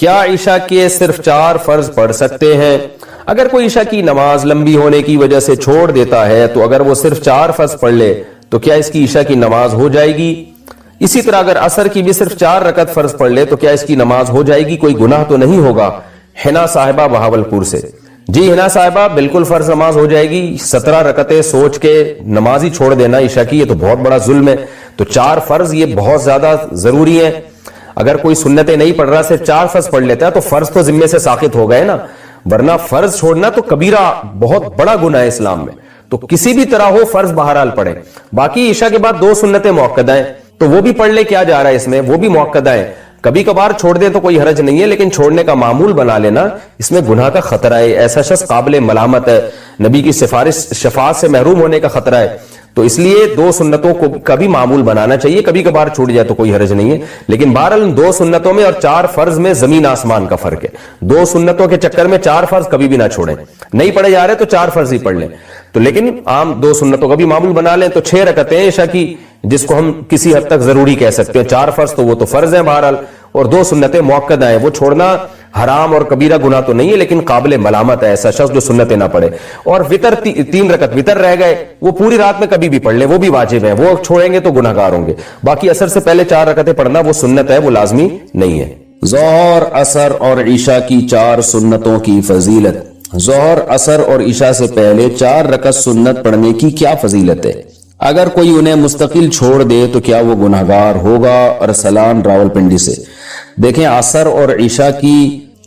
کیا عشاء کے صرف 4 فرض پڑھ سکتے ہیں؟ اگر کوئی عشاء کی نماز لمبی ہونے کی وجہ سے چھوڑ دیتا ہے تو اگر وہ صرف 4 فرض پڑھ لے تو کیا اس کی عشاء کی نماز ہو جائے گی؟ اسی طرح اگر عصر کی بھی صرف 4 رکعت فرض پڑھ لے تو کیا اس کی نماز ہو جائے گی؟ کوئی گناہ تو نہیں ہوگا؟ حنا صاحبہ بہاولپور سے۔ جی حنا صاحبہ، بالکل فرض نماز ہو جائے گی۔ 17 رکعتیں سوچ کے نماز ہی چھوڑ دینا عشاء کی، یہ تو بہت بڑا ظلم ہے۔ تو 4 فرض یہ بہت زیادہ ضروری ہیں۔ اگر کوئی سنتیں نہیں پڑھ رہا، صرف 4 فرض پڑھ لیتا ہے تو فرض تو ذمے سے ساقط ہو گئے نا، ورنہ فرض چھوڑنا تو کبیرہ بہت بڑا گناہ ہے اسلام میں۔ تو کسی بھی طرح ہو فرض بہرحال پڑھیں۔ باقی عشاء کے بعد 2 سنتیں موقدہ ہیں تو وہ بھی پڑھ لے، کیا جا رہا ہے اس میں، وہ بھی موقدہ ہیں۔ کبھی کبھار چھوڑ دیں تو کوئی حرج نہیں ہے، لیکن چھوڑنے کا معمول بنا لینا اس میں گناہ کا خطرہ ہے۔ ایسا شخص قابل ملامت ہے، نبی کی شفاعت سے محروم ہونے کا خطرہ ہے۔ تو اس لیے 2 سنتوں کو کبھی معمول بنانا چاہیے، کبھی کبھار چھوٹ جائے تو کوئی حرج نہیں ہے، لیکن بہرحال 2 سنتوں میں اور 4 فرض میں زمین آسمان کا فرق ہے۔ 2 سنتوں کے چکر میں 4 فرض کبھی بھی نہ چھوڑیں، نہیں پڑھے جا رہے تو 4 فرض ہی پڑھ لیں، تو لیکن عام 2 سنتوں کا بھی معمول بنا لیں۔ تو 6 رکعتیں عشاء کی، جس کو ہم کسی حد تک ضروری کہہ سکتے ہیں۔ 4 فرض تو وہ تو فرض ہیں بہرحال، اور 2 سنتیں موقدہ ہیں، وہ چھوڑنا حرام اور کبیرہ گناہ تو نہیں ہے، لیکن قابل ملامت ہے ایسا شخص جو سنتیں نہ پڑھے۔ اور وتر 3 رکعت وتر رہ گئے، وہ پوری رات میں کبھی بھی پڑھ لیں، وہ بھی واجب ہیں، وہ چھوڑیں گے تو گناہگار ہوں گے۔ باقی عصر سے پہلے 4 رکعتیں پڑھنا وہ سنت ہے، وہ لازمی نہیں ہے۔ ظہر، عصر اور عشاء کی 4 سنتوں کی فضیلت۔ ظہر، عصر اور عشاء سے پہلے 4 رکعت سنت پڑھنے کی کیا فضیلت ہے؟ اگر کوئی انہیں مستقل چھوڑ دے تو کیا وہ گناہگار ہوگا؟ ارسلان راولپنڈی سے۔ دیکھیں، عصر اور عشاء کی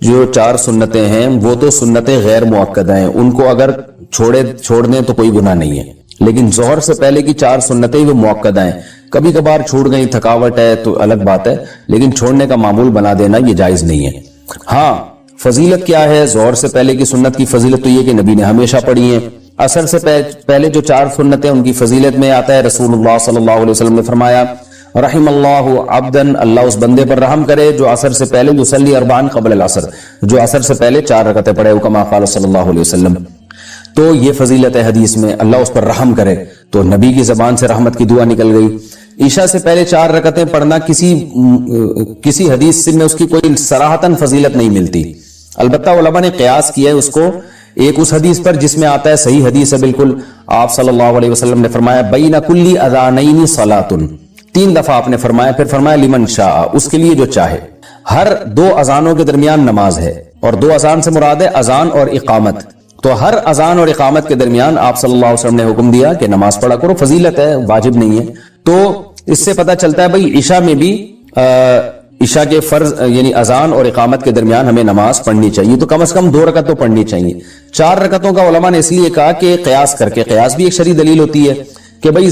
جو 4 سنتیں ہیں وہ تو سنتیں غیر مؤکدہ ہیں، ان کو اگر چھوڑ دیں تو کوئی گناہ نہیں ہے، لیکن ظہر سے پہلے کی 4 سنتیں وہ مؤکدہ ہیں، کبھی کبھار چھوٹ گئی، تھکاوٹ ہے تو الگ بات ہے، لیکن چھوڑنے کا معمول بنا دینا یہ جائز نہیں ہے۔ ہاں، فضیلت کیا ہے؟ ظہر سے پہلے کی سنت کی فضیلت تو یہ کہ نبی نے ہمیشہ پڑھی ہے۔ عصر سے پہلے جو 4 سنتیں ان کی فضیلت میں آتا ہے، رسول اللہ صلی اللہ علیہ وسلم نے فرمایا، رحم اللہ عبدن، اللہ اس بندے پر رحم کرے جو عصر سے پہلے یصلی 4 قبل العصر، جو عصر سے پہلے 4 رکعتیں پڑھے، کما قال صلی اللہ علیہ وسلم۔ تو یہ فضیلت ہے حدیث میں، اللہ اس پر رحم کرے، تو نبی کی زبان سے رحمت کی دعا نکل گئی۔ عشاء سے پہلے 4 رکعتیں پڑھنا کسی حدیث سے میں اس کی کوئی صراحتاً فضیلت نہیں ملتی، البتہ علماء نے قیاس کیا ہے اس کو ایک اس حدیث پر جس میں آتا ہے، صحیح حدیث ہے بالکل، آپ صلی اللہ علیہ وسلم نے فرمایا بین کل اذانین صلاۃ، 3 دفعہ آپ نے فرمایا، پھر فرمایا لمن شاء، اس کے لیے جو چاہے۔ ہر 2 اذانوں کے درمیان نماز ہے، اور 2 اذان سے مراد ہے اذان اور اقامت، تو ہر اذان اور اقامت کے درمیان آپ صلی اللہ علیہ وسلم نے حکم دیا کہ نماز پڑھا کرو، فضیلت ہے، واجب نہیں ہے۔ تو اس سے پتہ چلتا ہے بھائی عشاء میں بھی عشاء کے فرض یعنی اذان اور اقامت کے درمیان ہمیں نماز پڑھنی چاہیے، تو کم از کم 2 رکعت تو پڑھنی چاہیے۔ 4 رکعتوں کا علماء نے اس لیے کہا کہ قیاس کر کے، قیاس بھی ایک شرعی دلیل ہوتی ہے کہ بھائی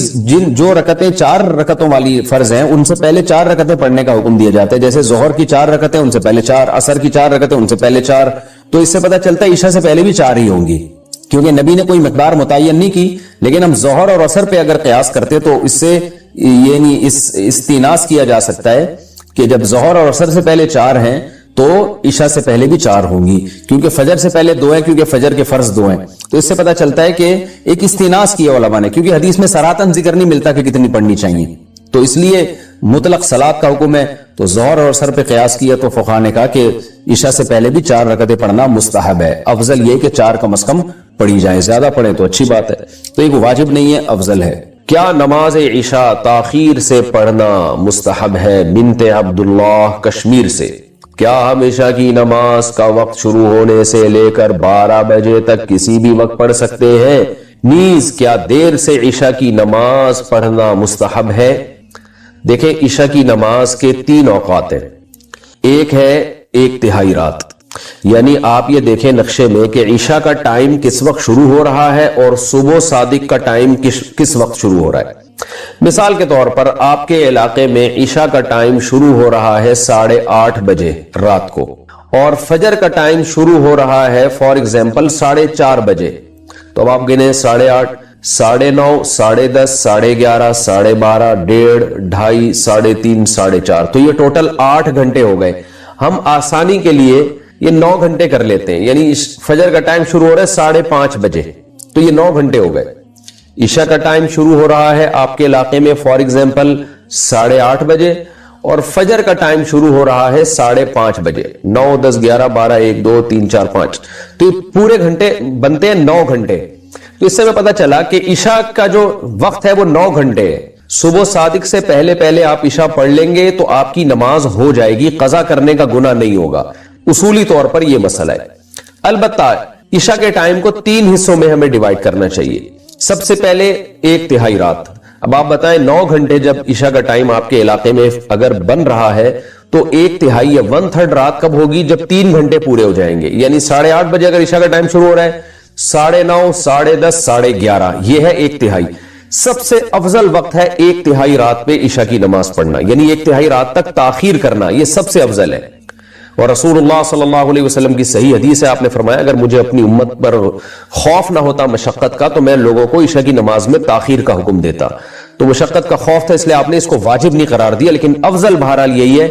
جو رکعتیں 4 رکعتوں والی فرض ہیں ان سے پہلے 4 رکعتیں پڑھنے کا حکم دیا جاتا ہے، جیسے ظہر کی 4 رکعتیں ان سے پہلے 4، عصر کی 4 رکعتیں ان سے پہلے 4، تو اس سے پتہ چلتا ہے عشاء سے پہلے بھی 4 ہی ہوں گی، کیونکہ نبی نے کوئی مقدار متعین نہیں کی۔ لیکن ہم ظہر اور عصر پہ اگر قیاس کرتے تو اس سے یعنی استیناس کیا جا سکتا ہے کہ جب ظہر اور عصر سے پہلے 4 ہیں تو عشاء سے پہلے بھی 4 ہوں گی، کیونکہ فجر سے پہلے 2 ہیں، کیونکہ فجر کے فرض 2 ہیں، تو اس سے پتہ چلتا ہے کہ ایک استیناس کیا علماء نے، کیونکہ حدیث میں صراحتاً ذکر نہیں ملتا کہ کتنی پڑھنی چاہیے، تو اس لیے مطلق صلاۃ کا حکم ہے، تو ظہر اور عصر پہ قیاس کیا تو فقہاء نے کہا کہ عشاء سے پہلے بھی 4 رکعتیں پڑھنا مستحب ہے، افضل یہ کہ 4 کم از کم پڑھی جائیں، زیادہ پڑھیں تو اچھی بات ہے، تو ایک واجب نہیں ہے، افضل ہے۔ کیا نماز عشاء تاخیر سے پڑھنا مستحب ہے؟ بنت عبداللہ کشمیر سے۔ کیا ہم عشاء کی نماز کا وقت شروع ہونے سے لے کر 12 بجے تک کسی بھی وقت پڑھ سکتے ہیں؟ نیز کیا دیر سے عشاء کی نماز پڑھنا مستحب ہے؟ دیکھیں، عشاء کی نماز کے 3 اوقات ہیں، ایک ہے 1/3 رات، یعنی آپ یہ دیکھیں نقشے میں کہ عشاء کا ٹائم کس وقت شروع ہو رہا ہے اور صبح صادق کا ٹائم کس وقت شروع ہو رہا ہے۔ مثال کے طور پر آپ کے علاقے میں عشاء کا ٹائم شروع ہو رہا ہے 8:30 بجے رات کو، اور فجر کا ٹائم شروع ہو رہا ہے فار ایگزامپل 4:30 بجے، تو اب آپ گنے 8:30 9:30 10:30 11:30 12:30 1:30 2:30 3:30 4:30، تو یہ ٹوٹل 8 گھنٹے ہو گئے۔ ہم آسانی کے لیے یہ 9 گھنٹے کر لیتے ہیں، یعنی فجر کا ٹائم شروع ہو رہا ہے 5:30 بجے، تو یہ 9 گھنٹے ہو گئے۔ عشاء کا ٹائم شروع ہو رہا ہے آپ کے علاقے میں فار ایگزامپل 8:30 بجے، اور فجر کا ٹائم شروع ہو رہا ہے 5:30 بجے. 9, 10, 11, 12, 1, 2, 3, 4, 5. تو یہ پورے گھنٹے بنتے ہیں 9 گھنٹے. تو اس سے میں پتا چلا کہ عشاء کا جو وقت ہے وہ 9 گھنٹے ہے. صبح صادق سے پہلے آپ عشاء پڑھ لیں گے تو آپ کی نماز ہو جائے گی, قضا کرنے کا گناہ نہیں ہوگا. اصولی طور پر یہ مسئلہ ہے. البتہ عشاء کے ٹائم کو 3 حصوں میں ہمیں ڈیوائیڈ کرنا چاہیے. سب سے پہلے 1/3 رات. اب آپ بتائیں 9 گھنٹے جب عشاء کا ٹائم آپ کے علاقے میں اگر بن رہا ہے تو 1/3 یا 1/3 رات کب ہوگی؟ جب 3 گھنٹے پورے ہو جائیں گے. یعنی 8:30 بجے اگر عشاء کا ٹائم شروع ہو رہا ہے, 9:30, 10:30, 11:30, یہ ہے 1/3. سب سے افضل وقت ہے 1/3 رات پہ عشاء کی نماز پڑھنا, یعنی 1/3 رات تک تاخیر کرنا, یہ سب سے افضل ہے. اور رسول اللہ صلی اللہ علیہ وسلم کی صحیح حدیث ہے, آپ نے فرمایا اگر مجھے اپنی امت پر خوف نہ ہوتا مشقت کا تو میں لوگوں کو عشاء کی نماز میں تاخیر کا حکم دیتا. تو مشقت کا خوف تھا اس لیے آپ نے اس کو واجب نہیں قرار دیا, لیکن افضل بہرحال یہی ہے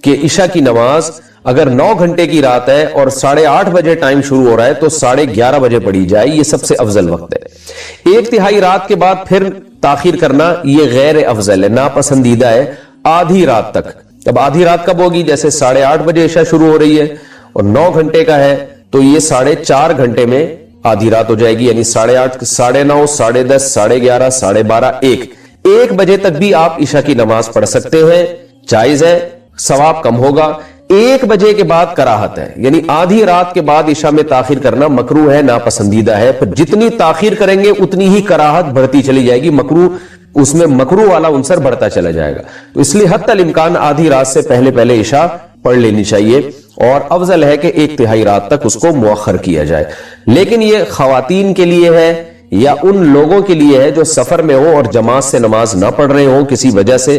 کہ عشاء کی نماز اگر 9 گھنٹے کی رات ہے اور 8:30 بجے ٹائم شروع ہو رہا ہے تو 11:30 بجے پڑھی جائے, یہ سب سے افضل وقت ہے. 1/3 رات کے بعد پھر تاخیر کرنا یہ غیر افضل ہے, ناپسندیدہ ہے آدھی رات تک. اب آدھی رات کب ہوگی؟ جیسے 8:30 بجے عشاء شروع ہو رہی ہے اور 9 گھنٹے کا ہے تو یہ 4.5 گھنٹے میں آدھی رات ہو جائے گی. یعنی 8:30, 9:30, 10:30, 11:30, 12:30, 1 بجے تک بھی آپ عشاء کی نماز پڑھ سکتے ہیں, جائز ہے, ثواب کم ہوگا. 1 بجے کے بعد کراہت ہے, یعنی آدھی رات کے بعد عشاء میں تاخیر کرنا مکروہ ہے, ناپسندیدہ ہے. پر جتنی تاخیر کریں گے اتنی ہی کراہت بڑھتی چلی جائے گی, مکروہ اس میں مکروہ والا عنصر بڑھتا چلا جائے گا. تو اس لیے حتی الامکان آدھی رات سے پہلے عشاء پڑھ لینی چاہیے, اور افضل ہے کہ 1/3 رات تک اس کو مؤخر کیا جائے. لیکن یہ خواتین کے لیے ہے یا ان لوگوں کے لیے ہے جو سفر میں ہو اور جماعت سے نماز نہ پڑھ رہے ہوں کسی وجہ سے.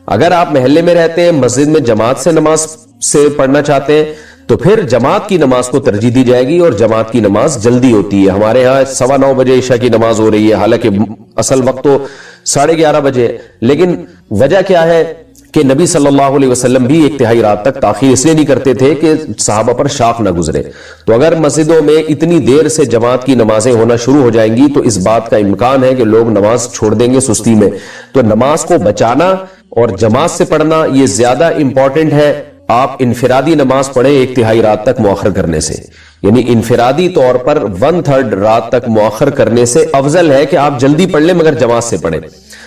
اگر آپ محلے میں رہتے ہیں, مسجد میں جماعت سے نماز سے پڑھنا چاہتے ہیں تو پھر جماعت کی نماز کو ترجیح دی جائے گی, اور جماعت کی نماز جلدی ہوتی ہے. ہمارے ہاں 9:15 بجے عشاء کی نماز ہو رہی ہے, حالانکہ اصل وقت تو 11:30 بجے. لیکن وجہ کیا ہے کہ نبی صلی اللہ علیہ وسلم بھی 1/3 رات تک تاخیر اس لیے نہیں کرتے تھے کہ صحابہ پر شاق نہ گزرے. تو اگر مسجدوں میں اتنی دیر سے جماعت کی نمازیں ہونا شروع ہو جائیں گی تو اس بات کا امکان ہے کہ لوگ نماز چھوڑ دیں گے سستی میں. تو نماز کو بچانا اور جماعت سے پڑھنا یہ زیادہ امپورٹنٹ ہے. آپ انفرادی نماز پڑھیں 1/3 رات تک مؤخر کرنے سے, یعنی انفرادی طور پر 1/3 رات تک مؤخر کرنے سے افضل ہے کہ آپ جلدی پڑھ لیں مگر جماعت سے پڑھیں.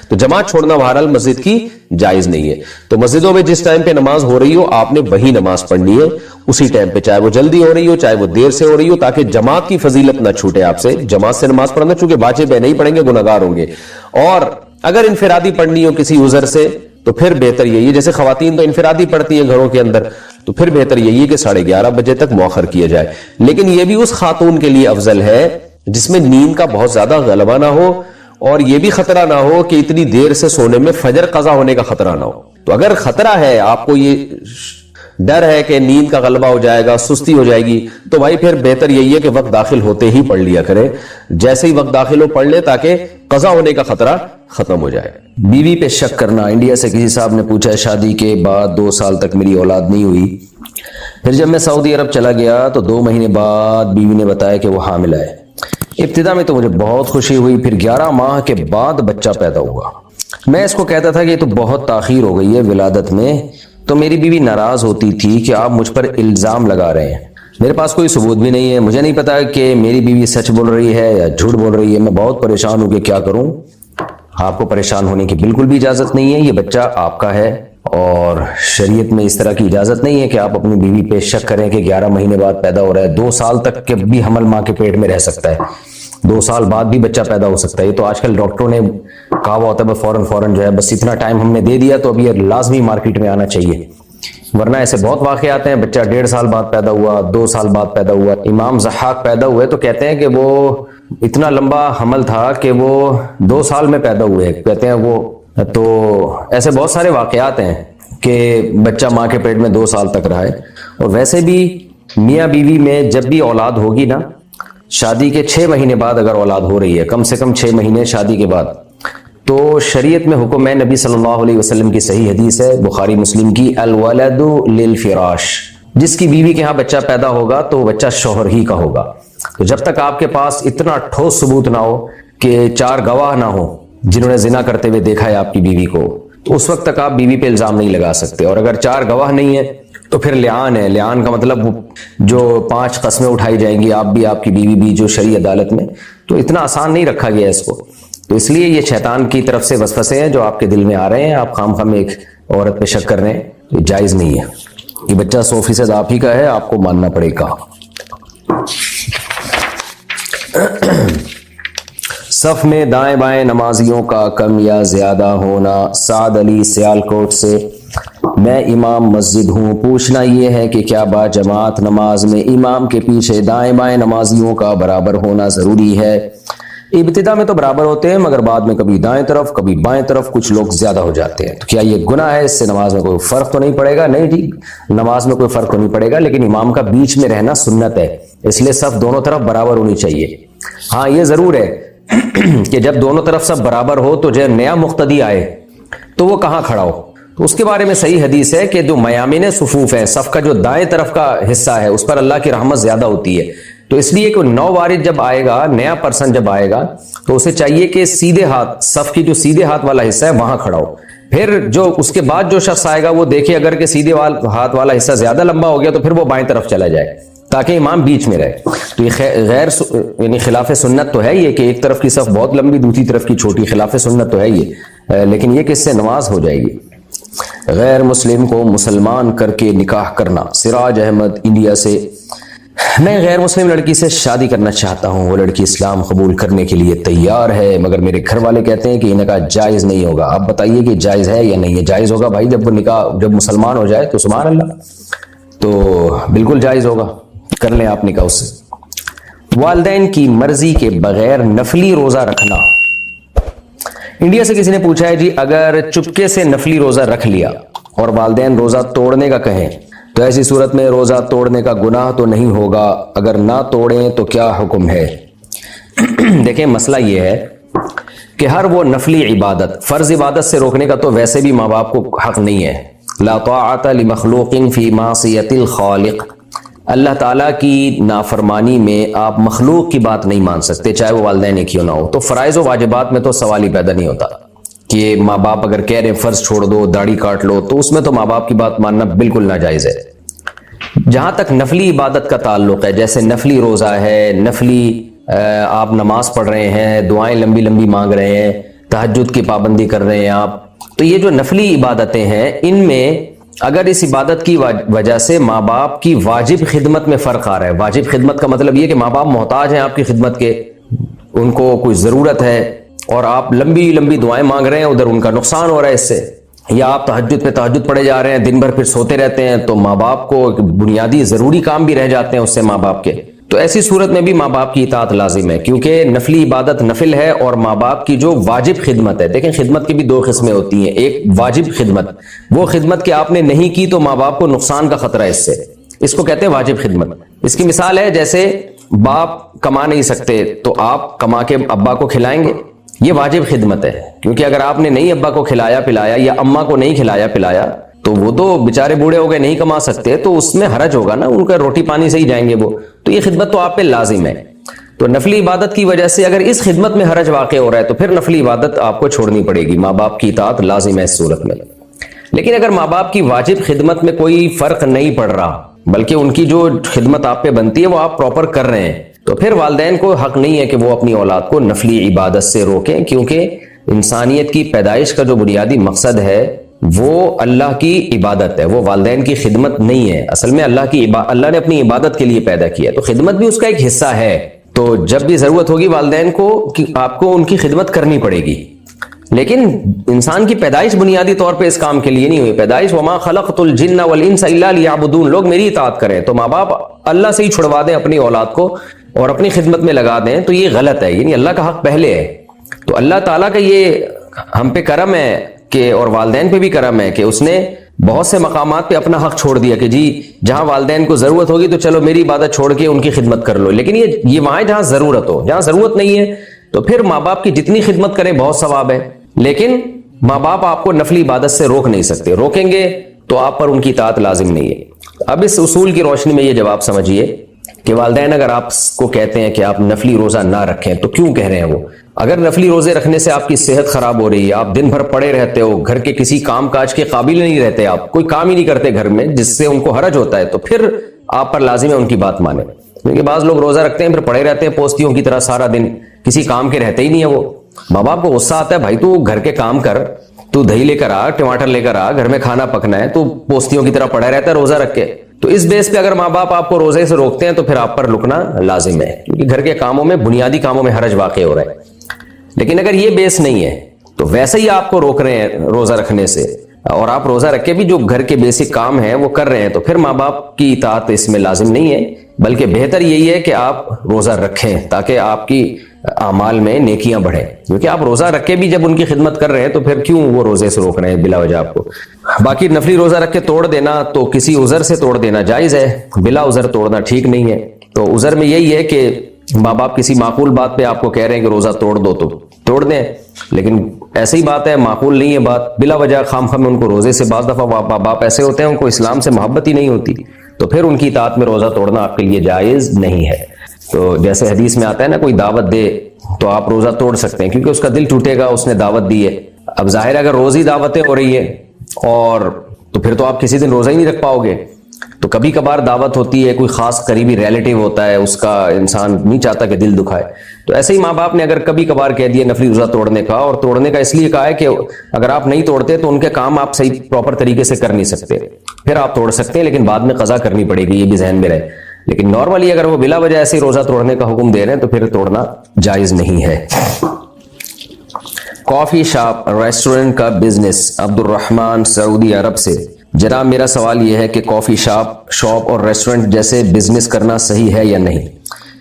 تو جماعت چھوڑنا بہرحال مسجد کی جائز نہیں ہے. تو مسجدوں میں جس ٹائم پہ نماز ہو رہی ہو آپ نے وہی نماز پڑھنی ہے اسی ٹائم پہ, چاہے وہ جلدی ہو رہی ہو چاہے وہ دیر سے ہو رہی ہو, تاکہ جماعت کی فضیلت نہ چھوٹے آپ سے. جماعت سے نماز پڑھنا چونکہ واجب ہے, نہیں پڑھیں گے گناہگار ہوں گے. اور اگر انفرادی پڑھنی ہو کسی عذر سے تو پھر بہتر یہی ہے, جیسے خواتین تو انفرادی پڑھتی ہیں گھروں کے اندر, تو پھر بہتر یہی ہے کہ 11:30 بجے تک مؤخر کیا جائے. لیکن یہ بھی اس خاتون کے لیے افضل ہے جس میں نیند کا بہت زیادہ غلبہ نہ ہو اور یہ بھی خطرہ نہ ہو کہ اتنی دیر سے سونے میں فجر قضا ہونے کا خطرہ نہ ہو. تو اگر خطرہ ہے, آپ کو یہ ڈر ہے کہ نیند کا غلبہ ہو جائے گا, سستی ہو جائے گی, تو بھائی پھر بہتر یہی ہے کہ وقت داخل ہوتے ہی پڑھ لیا کریں. جیسے ہی وقت داخل ہو پڑھ لے تاکہ قضا ہونے کا خطرہ ختم ہو جائے. بیوی پہ شک کرنا. انڈیا سے کسی صاحب نے پوچھا ہے, شادی کے بعد 2 سال تک میری اولاد نہیں ہوئی, پھر جب میں سعودی عرب چلا گیا تو 2 مہینے بعد بیوی نے بتایا کہ وہ حامل ہے. ابتدا میں تو مجھے بہت خوشی ہوئی, پھر 11 ماہ کے بعد بچہ پیدا ہوا. میں اس کو کہتا تھا کہ یہ تو بہت تاخیر ہو گئی ہے ولادت میں, تو میری بیوی ناراض ہوتی تھی کہ آپ مجھ پر الزام لگا رہے ہیں. میرے پاس کوئی ثبوت بھی نہیں ہے, مجھے نہیں پتا کہ میری بیوی سچ بول رہی ہے یا جھوٹ بول رہی ہے. میں بہت پریشان ہوں کہ کیا کروں. آپ کو پریشان ہونے کی بالکل بھی اجازت نہیں ہے, یہ بچہ آپ کا ہے اور شریعت میں اس طرح کی اجازت نہیں ہے کہ آپ اپنی بیوی پہ شک کریں کہ 11 مہینے بعد پیدا ہو رہا ہے. 2 سال تک کے بھی حمل ماں کے پیٹ میں رہ سکتا ہے, 2 سال بعد بھی بچہ پیدا ہو سکتا ہے. یہ تو آج کل ڈاکٹروں نے کہا ہوا ہوتا ہے فوراً جو ہے بس اتنا ٹائم ہم نے دے دیا تو اب یہ لازمی مارکیٹ میں آنا چاہیے, ورنہ ایسے بہت واقعات ہیں. بچہ 1.5 سال بعد پیدا ہوا, 2 سال بعد پیدا ہوا. امام ضحاک پیدا ہوئے تو کہتے ہیں کہ وہ اتنا لمبا حمل تھا کہ وہ 2 سال میں پیدا ہوئے کہتے ہیں وہ. تو ایسے بہت سارے واقعات ہیں کہ بچہ ماں کے پیٹ میں 2 سال تک رہا ہے. اور ویسے بھی میاں بیوی میں جب بھی اولاد ہوگی نا, شادی کے 6 مہینے بعد اگر اولاد ہو رہی ہے, کم سے کم 6 مہینے شادی کے بعد, تو شریعت میں حکم ہے, نبی صلی اللہ علیہ وسلم کی صحیح حدیث ہے بخاری مسلم کی, الولد للفراش. جس کی بیوی کے ہاں بچہ پیدا ہوگا تو بچہ شوہر ہی کا ہوگا. تو جب تک آپ کے پاس اتنا ٹھوس ثبوت نہ ہو کہ 4 گواہ نہ ہو جنہوں نے زنا کرتے ہوئے دیکھا ہے آپ کی بیوی کو, تو اس وقت تک آپ بیوی پہ الزام نہیں لگا سکتے. اور اگر 4 گواہ نہیں ہیں تو پھر لعان ہے. لعان کا مطلب جو 5 قسمیں اٹھائی جائیں گی، آپ بھی آپ کی بیوی بھی، جو شرعی عدالت میں. تو اتنا آسان نہیں رکھا گیا اس کو. تو اس لیے یہ شیطان کی طرف سے وسوسے ہیں جو آپ کے دل میں آ رہے ہیں. آپ خام خواہ ایک عورت پہ شک کر رہے ہیں، یہ جائز نہیں ہے. یہ بچہ 100% آپ ہی کا ہے، آپ کو ماننا پڑے گا. صف میں دائیں بائیں نمازیوں کا کم یا زیادہ ہونا. سعد علی سیالکوٹ سے. میں امام مسجد ہوں، پوچھنا یہ ہے کہ کیا با جماعت نماز میں امام کے پیچھے دائیں بائیں نمازیوں کا برابر ہونا ضروری ہے؟ ابتدا میں تو برابر ہوتے ہیں، مگر بعد میں کبھی دائیں طرف کبھی بائیں طرف کچھ لوگ زیادہ ہو جاتے ہیں. تو کیا یہ گناہ ہے؟ اس سے نماز میں کوئی فرق تو نہیں پڑے گا؟ نہیں جی، نماز میں کوئی فرق تو نہیں پڑے گا، لیکن امام کا بیچ میں رہنا سنت ہے. اس لیے صف دونوں طرف برابر ہونی چاہیے. ہاں یہ ضرور ہے کہ جب دونوں طرف سب برابر ہو تو جو نیا مقتدی آئے تو وہ کہاں کھڑا ہو. تو اس کے بارے میں صحیح حدیث ہے کہ جو میامن صفوف ہے، صف کا جو دائیں طرف کا حصہ ہے، اس پر اللہ کی رحمت زیادہ ہوتی ہے. تو اس لیے کہ نو وارد جب آئے گا، نیا پرسن جب آئے گا، تو اسے چاہیے کہ سیدھے ہاتھ، صف کی جو سیدھے ہاتھ والا حصہ ہے وہاں کھڑا ہو. پھر جو اس کے بعد جو شخص آئے گا وہ دیکھے اگر کہ سیدھے ہاتھ والا حصہ زیادہ لمبا ہو گیا تو پھر وہ بائیں طرف چلا جائے تاکہ امام بیچ میں رہے. تو یہ غیر یعنی خلاف سنت تو ہے یہ کہ ایک طرف کی صف بہت لمبی دوسری طرف کی چھوٹی. خلاف سنت تو ہے یہ، لیکن یہ کہ اس سے نماز ہو جائے گی. غیر مسلم کو مسلمان کر کے نکاح کرنا. سراج احمد انڈیا سے. میں غیر مسلم لڑکی سے شادی کرنا چاہتا ہوں. وہ لڑکی اسلام قبول کرنے کے لیے تیار ہے، مگر میرے گھر والے کہتے ہیں کہ یہ نکاح جائز نہیں ہوگا. آپ بتائیے کہ جائز ہے یا نہیں ہے؟ جائز ہوگا بھائی، جب وہ نکاح جب مسلمان ہو جائے تو سبحان اللہ، تو بالکل جائز ہوگا. کر لیں آپ نکاح اس سے. والدین کی مرضی کے بغیر نفلی روزہ رکھنا. انڈیا سے کسی نے پوچھا ہے جی اگر چپکے سے نفلی روزہ رکھ لیا اور والدین روزہ توڑنے کا کہیں تو ایسی صورت میں روزہ توڑنے کا گناہ تو نہیں ہوگا؟ اگر نہ توڑیں تو کیا حکم ہے؟ دیکھیں مسئلہ یہ ہے کہ ہر وہ نفلی عبادت، فرض عبادت سے روکنے کا تو ویسے بھی ماں باپ کو حق نہیں ہے. لا طاعت لمخلوق فی معصیت الخالق. اللہ تعالیٰ کی نافرمانی میں آپ مخلوق کی بات نہیں مان سکتے، چاہے وہ والدین کیوں نہ ہو. تو فرائض و واجبات میں تو سوال ہی پیدا نہیں ہوتا کہ ماں باپ اگر کہہ رہے ہیں فرض چھوڑ دو، داڑھی کاٹ لو، تو اس میں تو ماں باپ کی بات ماننا بالکل ناجائز ہے. جہاں تک نفلی عبادت کا تعلق ہے، جیسے نفلی روزہ ہے، نفلی آپ نماز پڑھ رہے ہیں، دعائیں لمبی لمبی مانگ رہے ہیں، تہجد کی پابندی کر رہے ہیں آپ، تو یہ جو نفلی عبادتیں ہیں ان میں اگر اس عبادت کی وجہ سے ماں باپ کی واجب خدمت میں فرق آ رہا ہے. واجب خدمت کا مطلب یہ کہ ماں باپ محتاج ہیں آپ کی خدمت کے، ان کو کوئی ضرورت ہے اور آپ لمبی لمبی دعائیں مانگ رہے ہیں، ادھر ان کا نقصان ہو رہا ہے اس سے. یا آپ تہجد پہ تہجد پڑھے جا رہے ہیں، دن بھر پھر سوتے رہتے ہیں، تو ماں باپ کو بنیادی ضروری کام بھی رہ جاتے ہیں اس سے ماں باپ کے. تو ایسی صورت میں بھی ماں باپ کی اطاعت لازم ہے، کیونکہ نفلی عبادت نفل ہے اور ماں باپ کی جو واجب خدمت ہے. دیکھیں خدمت کی بھی 2 قسمیں ہوتی ہیں. ایک واجب خدمت، وہ خدمت کہ آپ نے نہیں کی تو ماں باپ کو نقصان کا خطرہ ہے اس سے، اس کو کہتے ہیں واجب خدمت. اس کی مثال ہے جیسے باپ کما نہیں سکتے تو آپ کما کے ابا کو کھلائیں گے، یہ واجب خدمت ہے. کیونکہ اگر آپ نے نہیں ابا کو کھلایا پلایا یا اماں کو نہیں کھلایا پلایا تو وہ تو بیچارے بوڑھے ہو گئے، نہیں کما سکتے، تو اس میں حرج ہوگا نا، ان کا روٹی پانی سے ہی جائیں گے وہ. تو یہ خدمت تو آپ پہ لازم ہے. تو نفلی عبادت کی وجہ سے اگر اس خدمت میں حرج واقع ہو رہا ہے تو پھر نفلی عبادت آپ کو چھوڑنی پڑے گی. ماں باپ کی اطاعت لازم ہے اس صورت میں. لیکن اگر ماں باپ کی واجب خدمت میں کوئی فرق نہیں پڑ رہا بلکہ ان کی جو خدمت آپ پہ بنتی ہے وہ آپ پراپر کر رہے ہیں، تو پھر والدین کو حق نہیں ہے کہ وہ اپنی اولاد کو نفلی عبادت سے روکیں. کیونکہ انسانیت کی پیدائش کا جو بنیادی مقصد ہے وہ اللہ کی عبادت ہے، وہ والدین کی خدمت نہیں ہے. اصل میں اللہ نے اپنی عبادت کے لیے پیدا کیا ہے، تو خدمت بھی اس کا ایک حصہ ہے. تو جب بھی ضرورت ہوگی والدین کو کہ آپ کو ان کی خدمت کرنی پڑے گی. لیکن انسان کی پیدائش بنیادی طور پہ اس کام کے لیے نہیں ہوئی. پیدائش وما خلقت الجن والانس الا لیعبدون، لوگ میری اطاعت کریں. تو ماں باپ اللہ سے ہی چھڑوا دیں اپنی اولاد کو اور اپنی خدمت میں لگا دیں تو یہ غلط ہے. یعنی اللہ کا حق پہلے ہے. تو اللہ تعالیٰ کا یہ ہم پہ کرم ہے کہ اور والدین پہ بھی کرم ہے کہ اس نے بہت سے مقامات پہ اپنا حق چھوڑ دیا کہ جی جہاں والدین کو ضرورت ہوگی تو چلو میری عبادت چھوڑ کے ان کی خدمت کر لو. لیکن یہ وہاں جہاں ضرورت ہو، جہاں ضرورت نہیں ہے تو پھر ماں باپ کی جتنی خدمت کریں بہت ثواب ہے. لیکن ماں باپ آپ کو نفلی عبادت سے روک نہیں سکتے، روکیں گے تو آپ پر ان کی اطاعت لازم نہیں ہے. اب اس اصول کی روشنی میں یہ جواب سمجھیے کہ والدین اگر آپ کو کہتے ہیں کہ آپ نفلی روزہ نہ رکھیں تو کیوں کہہ رہے ہیں وہ؟ اگر نفلی روزے رکھنے سے آپ کی صحت خراب ہو رہی ہے, آپ دن بھر پڑے رہتے ہو, گھر کے کسی کام کاج کے قابل نہیں رہتے, آپ کوئی کام ہی نہیں کرتے گھر میں جس سے ان کو حرج ہوتا ہے, تو پھر آپ پر لازم ہے ان کی بات مانیں. کیونکہ بعض لوگ روزہ رکھتے ہیں پھر پڑے رہتے ہیں پوستیوں کی طرح سارا دن, کسی کام کے رہتے ہی نہیں ہے. وہ ماں باپ کو غصہ آتا ہے, بھائی تو گھر کے کام کر, تو دہی لے کر آ, ٹماٹر لے کر آ, گھر میں کھانا پکنا ہے, تو پوستیوں کی طرح پڑا رہتا ہے روزہ رکھ کے. تو اس بیس پہ اگر ماں باپ آپ کو روزے سے روکتے ہیں تو پھر آپ پر رکنا لازم ہے, کیونکہ گھر کے کاموں میں, بنیادی کاموں میں حرج واقع ہو رہا ہے. لیکن اگر یہ بیس نہیں ہے تو ویسے ہی آپ کو روک رہے ہیں روزہ رکھنے سے, اور آپ روزہ رکھ کے بھی جو گھر کے بیسک کام ہیں وہ کر رہے ہیں, تو پھر ماں باپ کی اطاعت اس میں لازم نہیں ہے, بلکہ بہتر یہی ہے کہ آپ روزہ رکھیں تاکہ آپ کی اعمال میں نیکیاں بڑھیں. کیونکہ آپ روزہ رکھ کے بھی جب ان کی خدمت کر رہے ہیں تو پھر کیوں وہ روزے سے روک رہے ہیں بلا وجہ آپ کو. باقی نفلی روزہ رکھ کے توڑ دینا تو کسی عذر سے توڑ دینا جائز ہے, بلا عذر توڑنا ٹھیک نہیں ہے. تو عذر میں یہی ہے کہ ماں باپ کسی معقول بات پہ آپ کو کہہ رہے ہیں کہ روزہ توڑ دو تو توڑ دیں, لیکن ایسی بات ہے معقول نہیں ہے بات, بلا وجہ خام خواہ میں ان کو روزے سے, بعض دفعہ ماں باپ ایسے ہوتے ہیں ان کو اسلام سے محبت ہی نہیں ہوتی, تو پھر ان کی اطاعت میں روزہ توڑنا آپ کے لیے جائز نہیں ہے. تو جیسے حدیث میں آتا ہے نا, کوئی دعوت دے تو آپ روزہ توڑ سکتے ہیں کیونکہ اس کا دل ٹوٹے گا, اس نے دعوت دی ہے. اب ظاہر ہے اگر روز ہی دعوتیں ہو رہی ہے اور تو پھر تو آپ کسی دن روزہ ہی نہیں رکھ پاؤ گے. تو کبھی کبھار دعوت ہوتی ہے, کوئی خاص قریبی ریلیٹیو ہوتا ہے, اس کا انسان نہیں چاہتا کہ دل دکھائے, تو ایسے ہی ماں باپ نے اگر کبھی کبھار کہہ دیا نفلی روزہ توڑنے کا, اور توڑنے کا اس لیے کہا ہے کہ اگر آپ نہیں توڑتے تو ان کے کام آپ صحیح پراپر طریقے سے کر نہیں سکتے, پھر آپ توڑ سکتے ہیں لیکن بعد میں قضا کرنی پڑے گی, یہ بھی ذہن میں رہے. لیکن نارملی اگر وہ بلا وجہ ایسے روزہ توڑنے کا حکم دے رہے ہیں تو پھر توڑنا جائز نہیں ہے. کافی شاپ ریسٹورنٹ کا بزنس, عبد الرحمن سعودی عرب سے. جناب میرا سوال یہ ہے کہ کافی شاپ اور ریسٹورنٹ جیسے بزنس کرنا صحیح ہے یا نہیں,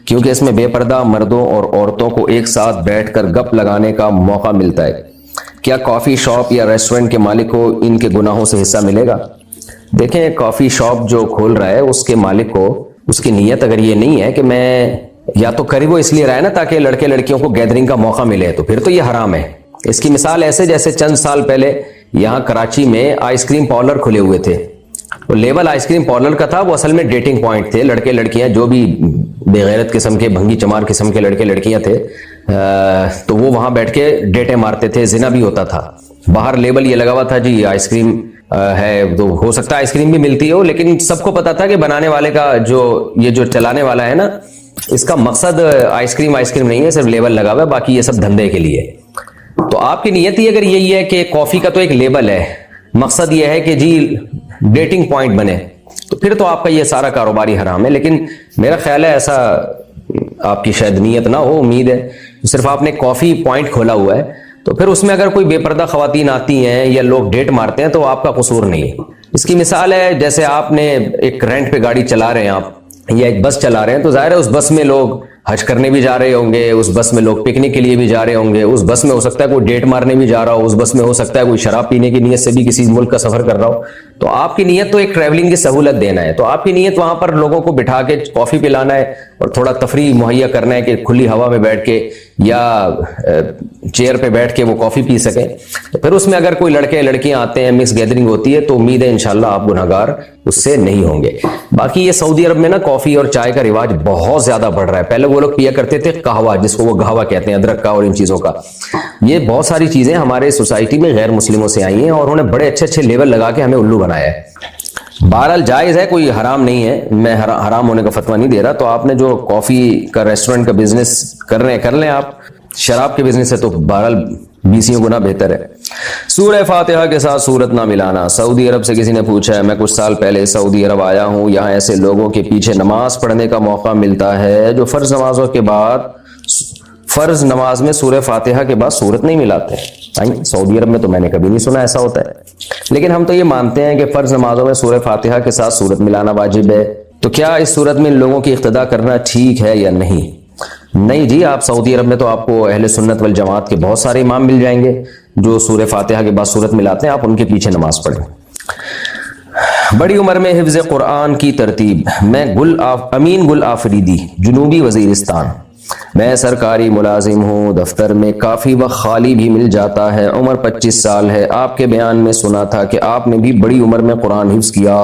کیونکہ اس میں بے پردہ مردوں اور عورتوں کو ایک ساتھ بیٹھ کر گپ لگانے کا موقع ملتا ہے. کیا کافی شاپ یا ریسٹورنٹ کے مالک کو ان کے گناہوں سے حصہ ملے گا؟ دیکھیں, کافی شاپ جو کھول رہا ہے اس کے مالک کو, اس کی نیت اگر یہ نہیں ہے کہ میں یا تو کری وہ اس لیے رہا ہے نا تاکہ لڑکے لڑکیوں کو گیدرنگ کا موقع ملے, تو پھر تو یہ حرام ہے. اس کی مثال ایسے جیسے چند سال پہلے یہاں کراچی میں آئس کریم پارلر کھلے ہوئے تھے. وہ لیبل آئس کریم پارلر کا تھا, وہ اصل میں ڈیٹنگ پوائنٹ تھے. لڑکے لڑکیاں جو بھی بے غیرت قسم کے, بھنگی چمار قسم کے لڑکے لڑکیاں تھے, تو وہ وہاں بیٹھ کے ڈیٹیں مارتے تھے, زنا بھی ہوتا تھا. باہر لیبل یہ لگا ہوا تھا جی آئس کریم ہے, تو ہو سکتا ہے آئس کریم بھی ملتی ہو, لیکن سب کو پتا تھا کہ بنانے والے کا یہ جو چلانے والا ہے نا, اس کا مقصد آئس کریم نہیں ہے, صرف لیبل لگا ہوا ہے, باقی یہ سب دھندے کے لیے. تو آپ کی نیت ہی اگر یہی ہے کہ کافی کا تو ایک لیبل ہے, مقصد یہ ہے کہ جی ڈیٹنگ پوائنٹ بنے, تو پھر تو آپ کا یہ سارا کاروباری حرام ہے. لیکن میرا خیال ہے ایسا آپ کی شاید نیت نہ ہو, امید ہے صرف آپ نے کافی پوائنٹ کھولا ہوا ہے, تو پھر اس میں اگر کوئی بے پردہ خواتین آتی ہیں یا لوگ ڈیٹ مارتے ہیں تو آپ کا قصور نہیں ہے. اس کی مثال ہے جیسے آپ نے ایک رینٹ پہ گاڑی چلا رہے ہیں آپ, یا ایک بس چلا رہے ہیں, تو ظاہر ہے اس بس میں لوگ حج کرنے بھی جا رہے ہوں گے, اس بس میں لوگ پکنک کے لیے بھی جا رہے ہوں گے, اس بس میں ہو سکتا ہے کوئی ڈیٹ مارنے بھی جا رہا ہو, اس بس میں ہو سکتا ہے کوئی شراب پینے کی نیت سے بھی کسی ملک کا سفر کر رہا ہو. تو آپ کی نیت تو ایک ٹریولنگ کی سہولت دینا ہے, تو آپ کی نیت وہاں پر لوگوں کو بٹھا کے کافی پلانا ہے اور تھوڑا تفریح مہیا کرنا ہے کہ کھلی ہوا میں بیٹھ کے یا چیئر پہ بیٹھ کے وہ کافی پی سکیں. تو پھر اس میں اگر کوئی لڑکے لڑکیاں آتے ہیں, مکس گیدرنگ ہوتی ہے, تو امید ہے انشاءاللہ آپ گناہگار اس سے نہیں ہوں گے. باقی یہ سعودی عرب میں نا کافی اور چائے کا رواج بہت زیادہ بڑھ رہا ہے. پہلے وہ لوگ پیا کرتے تھے قہوہ, جس کو وہ گہوہ کہتے ہیں, ادرک کا اور ان چیزوں کا. یہ بہت ساری چیزیں ہمارے سوسائٹی میں غیر مسلموں سے آئی ہیں اور انہوں نے بڑے اچھے اچھے لیبل لگا کے ہمیں الو بنایا ہے. بہرحال جائز ہے, کوئی حرام نہیں ہے, میں حرام ہونے کا فتویٰ نہیں دے رہا. تو آپ نے جو کافی کا ریسٹورنٹ کا بزنس کر رہے ہیں کر لیں آپ, شراب کے بزنس سے تو بہرحال 20 گنا بہتر ہے. سورہ فاتحہ کے ساتھ سورت نہ ملانا. سعودی عرب سے کسی نے پوچھا ہے, میں کچھ سال پہلے سعودی عرب آیا ہوں, یہاں ایسے لوگوں کے پیچھے نماز پڑھنے کا موقع ملتا ہے جو فرض نمازوں کے بعد فرض نماز میں سورہ فاتحہ کے بعد سورت نہیں ملاتے. سعودی عرب میں تو میں نے کبھی نہیں سنا ایسا ہوتا ہے, لیکن ہم تو یہ مانتے ہیں کہ فرض نمازوں میں سورہ فاتحہ کے ساتھ سورت ملانا واجب ہے. تو کیا اس صورت میں ان لوگوں کی اقتداء کرنا ٹھیک ہے یا نہیں؟ نہیں جی, آپ سعودی عرب میں تو آپ کو اہل سنت والجماعت کے بہت سارے امام مل جائیں گے جو سورہ فاتحہ کے بعد سورت ملاتے ہیں, آپ ان کے پیچھے نماز پڑھیں. بڑی عمر میں حفظ قرآن کی ترتیب. میں امین گل آفریدی, جنوبی وزیرستان. میں سرکاری ملازم ہوں, دفتر میں کافی وقت خالی بھی مل جاتا ہے. عمر 25 سال ہے. آپ کے بیان میں سنا تھا کہ آپ نے بھی بڑی عمر میں قرآن حفظ کیا.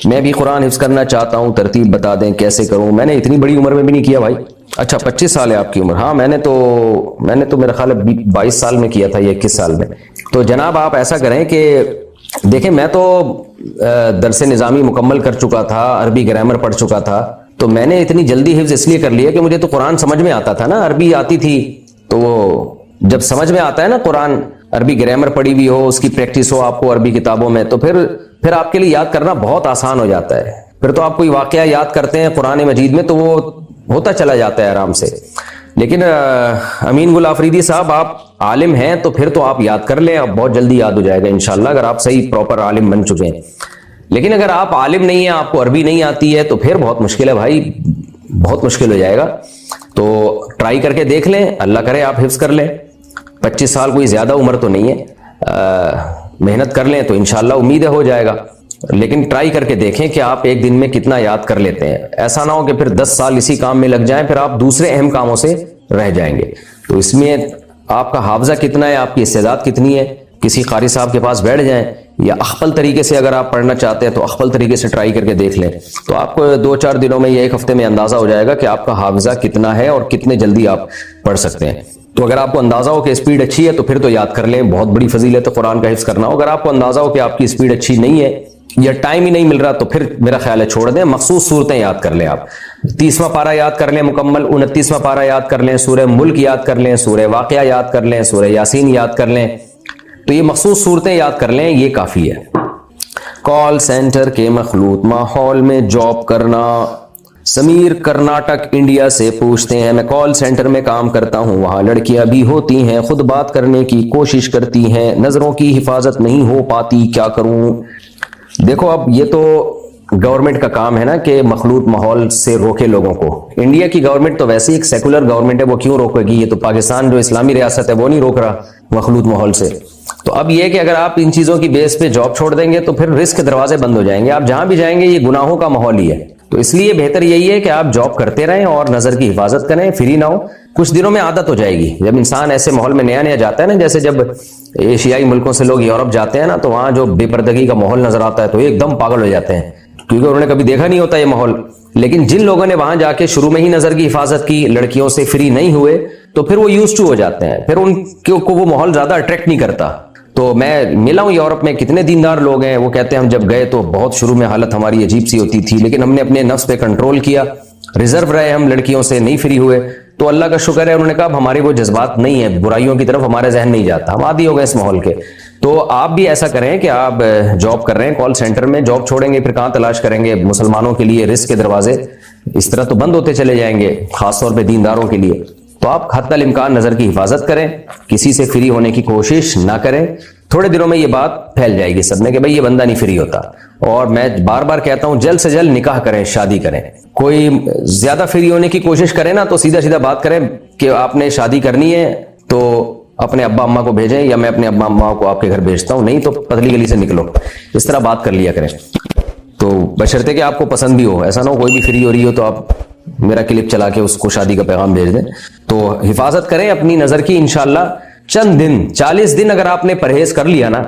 میں بھی قرآن حفظ کرنا چاہتا ہوں, ترتیب بتا دیں کیسے کروں. میں نے اتنی بڑی عمر میں بھی نہیں کیا بھائی, اچھا 25 سال ہے آپ کی عمر. ہاں میں نے تو میرا خیال ہے 22 سال میں کیا تھا یا 21 سال میں. تو جناب آپ ایسا کریں کہ دیکھیں میں تو درس نظامی مکمل کر چکا تھا, عربی گرامر پڑھ چکا تھا, تو میں نے اتنی جلدی حفظ اس لیے کر لیا کہ مجھے تو قرآن سمجھ میں آتا تھا نا, عربی آتی تھی. تو جب سمجھ میں آتا ہے نا قرآن, عربی گرامر پڑھی ہوئی ہو, اس کی پریکٹس ہو آپ کو عربی کتابوں میں, تو پھر آپ کے لیے یاد کرنا بہت آسان ہو جاتا ہے. پھر تو آپ کوئی واقعہ یاد کرتے ہیں قرآن مجید میں تو وہ ہوتا چلا جاتا ہے آرام سے. لیکن امین گل آفریدی صاحب آپ عالم ہیں تو پھر تو آپ یاد کر لیں, اب بہت جلدی یاد ہو جائے گا انشاءاللہ اگر آپ صحیح پراپر عالم بن چکے ہیں. لیکن اگر آپ عالم نہیں ہیں, آپ کو عربی نہیں آتی ہے, تو پھر بہت مشکل ہے بھائی, بہت مشکل ہو جائے گا. تو ٹرائی کر کے دیکھ لیں, اللہ کرے آپ حفظ کر لیں. 25 سال کوئی زیادہ عمر تو نہیں ہے, محنت کر لیں تو انشاءاللہ امید ہے ہو جائے گا. لیکن ٹرائی کر کے دیکھیں کہ آپ ایک دن میں کتنا یاد کر لیتے ہیں. ایسا نہ ہو کہ پھر 10 سال اسی کام میں لگ جائیں, پھر آپ دوسرے اہم کاموں سے رہ جائیں گے. تو اس میں آپ کا حافظہ کتنا ہے, آپ کی استعداد کتنی ہے, کسی قاری صاحب کے پاس بیٹھ جائیں, یا اخفل طریقے سے اگر آپ پڑھنا چاہتے ہیں تو اخفل طریقے سے ٹرائی کر کے دیکھ لیں. تو آپ کو 2-4 دنوں میں یا 1 ہفتے میں اندازہ ہو جائے گا کہ آپ کا حافظہ کتنا ہے اور کتنے جلدی آپ پڑھ سکتے ہیں. تو اگر آپ کو اندازہ ہو کہ اسپیڈ اچھی ہے تو پھر تو یاد کر لیں, بہت بڑی فضیلت ہے قرآن کا حفظ کرنا. اگر آپ کو اندازہ ہو کہ آپ کی اسپیڈ اچھی نہیں ہے یا ٹائم ہی نہیں مل رہا تو پھر میرا خیال ہے چھوڑ دیں, مخصوص صورتیں یاد کر لیں. آپ 30واں پارہ یاد کر لیں مکمل, 29واں پارہ یاد کر لیں, سورہ ملک یاد کر لیں, سورہ واقعہ یاد کر لیں, سورہ یاسین یاد کر لیں. تو یہ مخصوص صورتیں یاد کر لیں, یہ کافی ہے. کال سینٹر کے مخلوط ماحول میں جاب کرنا. سمیر کرناٹک انڈیا سے پوچھتے ہیں, میں کال سینٹر میں کام کرتا ہوں, وہاں لڑکیاں بھی ہوتی ہیں, خود بات کرنے کی کوشش کرتی ہیں, نظروں کی حفاظت نہیں ہو پاتی, کیا کروں؟ دیکھو اب یہ تو گورنمنٹ کا کام ہے نا کہ مخلوط ماحول سے روکے لوگوں کو. انڈیا کی گورنمنٹ تو ویسے ہی ایک سیکولر گورنمنٹ ہے, وہ کیوں روکے گی؟ یہ تو پاکستان جو اسلامی ریاست ہے وہ نہیں روک رہا مخلوط ماحول سے. تو اب یہ کہ اگر آپ ان چیزوں کی بیس پہ جاب چھوڑ دیں گے تو پھر رزق کے دروازے بند ہو جائیں گے, آپ جہاں بھی جائیں گے یہ گناہوں کا ماحول ہی ہے. تو اس لیے بہتر یہی ہے کہ آپ جاب کرتے رہیں اور نظر کی حفاظت کریں, فری نہ ہو. کچھ دنوں میں عادت ہو جائے گی. جب انسان ایسے ماحول میں نیا جاتا ہے نا, جیسے جب ایشیائی ملکوں سے لوگ یورپ جاتے ہیں نا, تو وہاں جو بے پردگی کا ماحول نظر آتا ہے تو ایک دم پاگل ہو جاتے ہیں, کیونکہ انہوں نے کبھی دیکھا نہیں ہوتا یہ ماحول. لیکن جن لوگوں نے وہاں جا کے شروع میں ہی نظر کی حفاظت کی, لڑکیوں سے فری نہیں ہوئے, تو پھر وہ یوز ٹو ہو جاتے ہیں, پھر ان کو وہ ماحول زیادہ اٹریکٹ نہیں کرتا. تو میں ملا ہوں یورپ میں, کتنے دیندار لوگ ہیں, وہ کہتے ہیں ہم جب گئے تو بہت شروع میں حالت ہماری عجیب سی ہوتی تھی, لیکن ہم نے اپنے نفس پہ کنٹرول کیا, ریزرو رہے, ہم لڑکیوں سے نہیں فری ہوئے. تو اللہ کا شکر ہے, انہوں نے کہا اب ہمارے وہ جذبات نہیں ہیں, برائیوں کی طرف ہمارا ذہن نہیں جاتا, ہم عادی ہو گئے اس ماحول کے. تو آپ بھی ایسا کریں کہ آپ جاب کر رہے ہیں کال سینٹر میں, جاب چھوڑیں گے پھر کہاں تلاش کریں گے؟ مسلمانوں کے لیے رزق کے دروازے اس طرح تو بند ہوتے چلے جائیں گے, خاص طور پہ دینداروں کے لیے. تو آپ حتی الامکان نظر کی حفاظت کریں, کسی سے فری ہونے کی کوشش نہ کریں. تھوڑے دنوں میں یہ بات پھیل جائے گی سب میں کہ بھئی یہ بندہ نہیں فری ہوتا. اور میں بار بار کہتا ہوں جلد سے جلد نکاح کریں, شادی کریں. کوئی زیادہ فری ہونے کی کوشش کرے نا تو سیدھا بات کریں کہ آپ نے شادی کرنی ہے تو اپنے ابا اماں کو بھیجیں, یا میں اپنے ابا اماں کو آپ کے گھر بھیجتا ہوں, نہیں تو پتلی گلی سے نکلو. اس طرح بات کر لیا کریں, تو بشرطے کہ آپ کو پسند بھی ہو. ایسا نہ ہو کوئی بھی فری ہو رہی ہو تو آپ میرا کلپ چلا کے اس کو شادی کا پیغام بھیج دیں. تو حفاظت کریں اپنی نظر کی. انشاءاللہ چند دن, 40 دن اگر آپ نے پرہیز کر لیا نا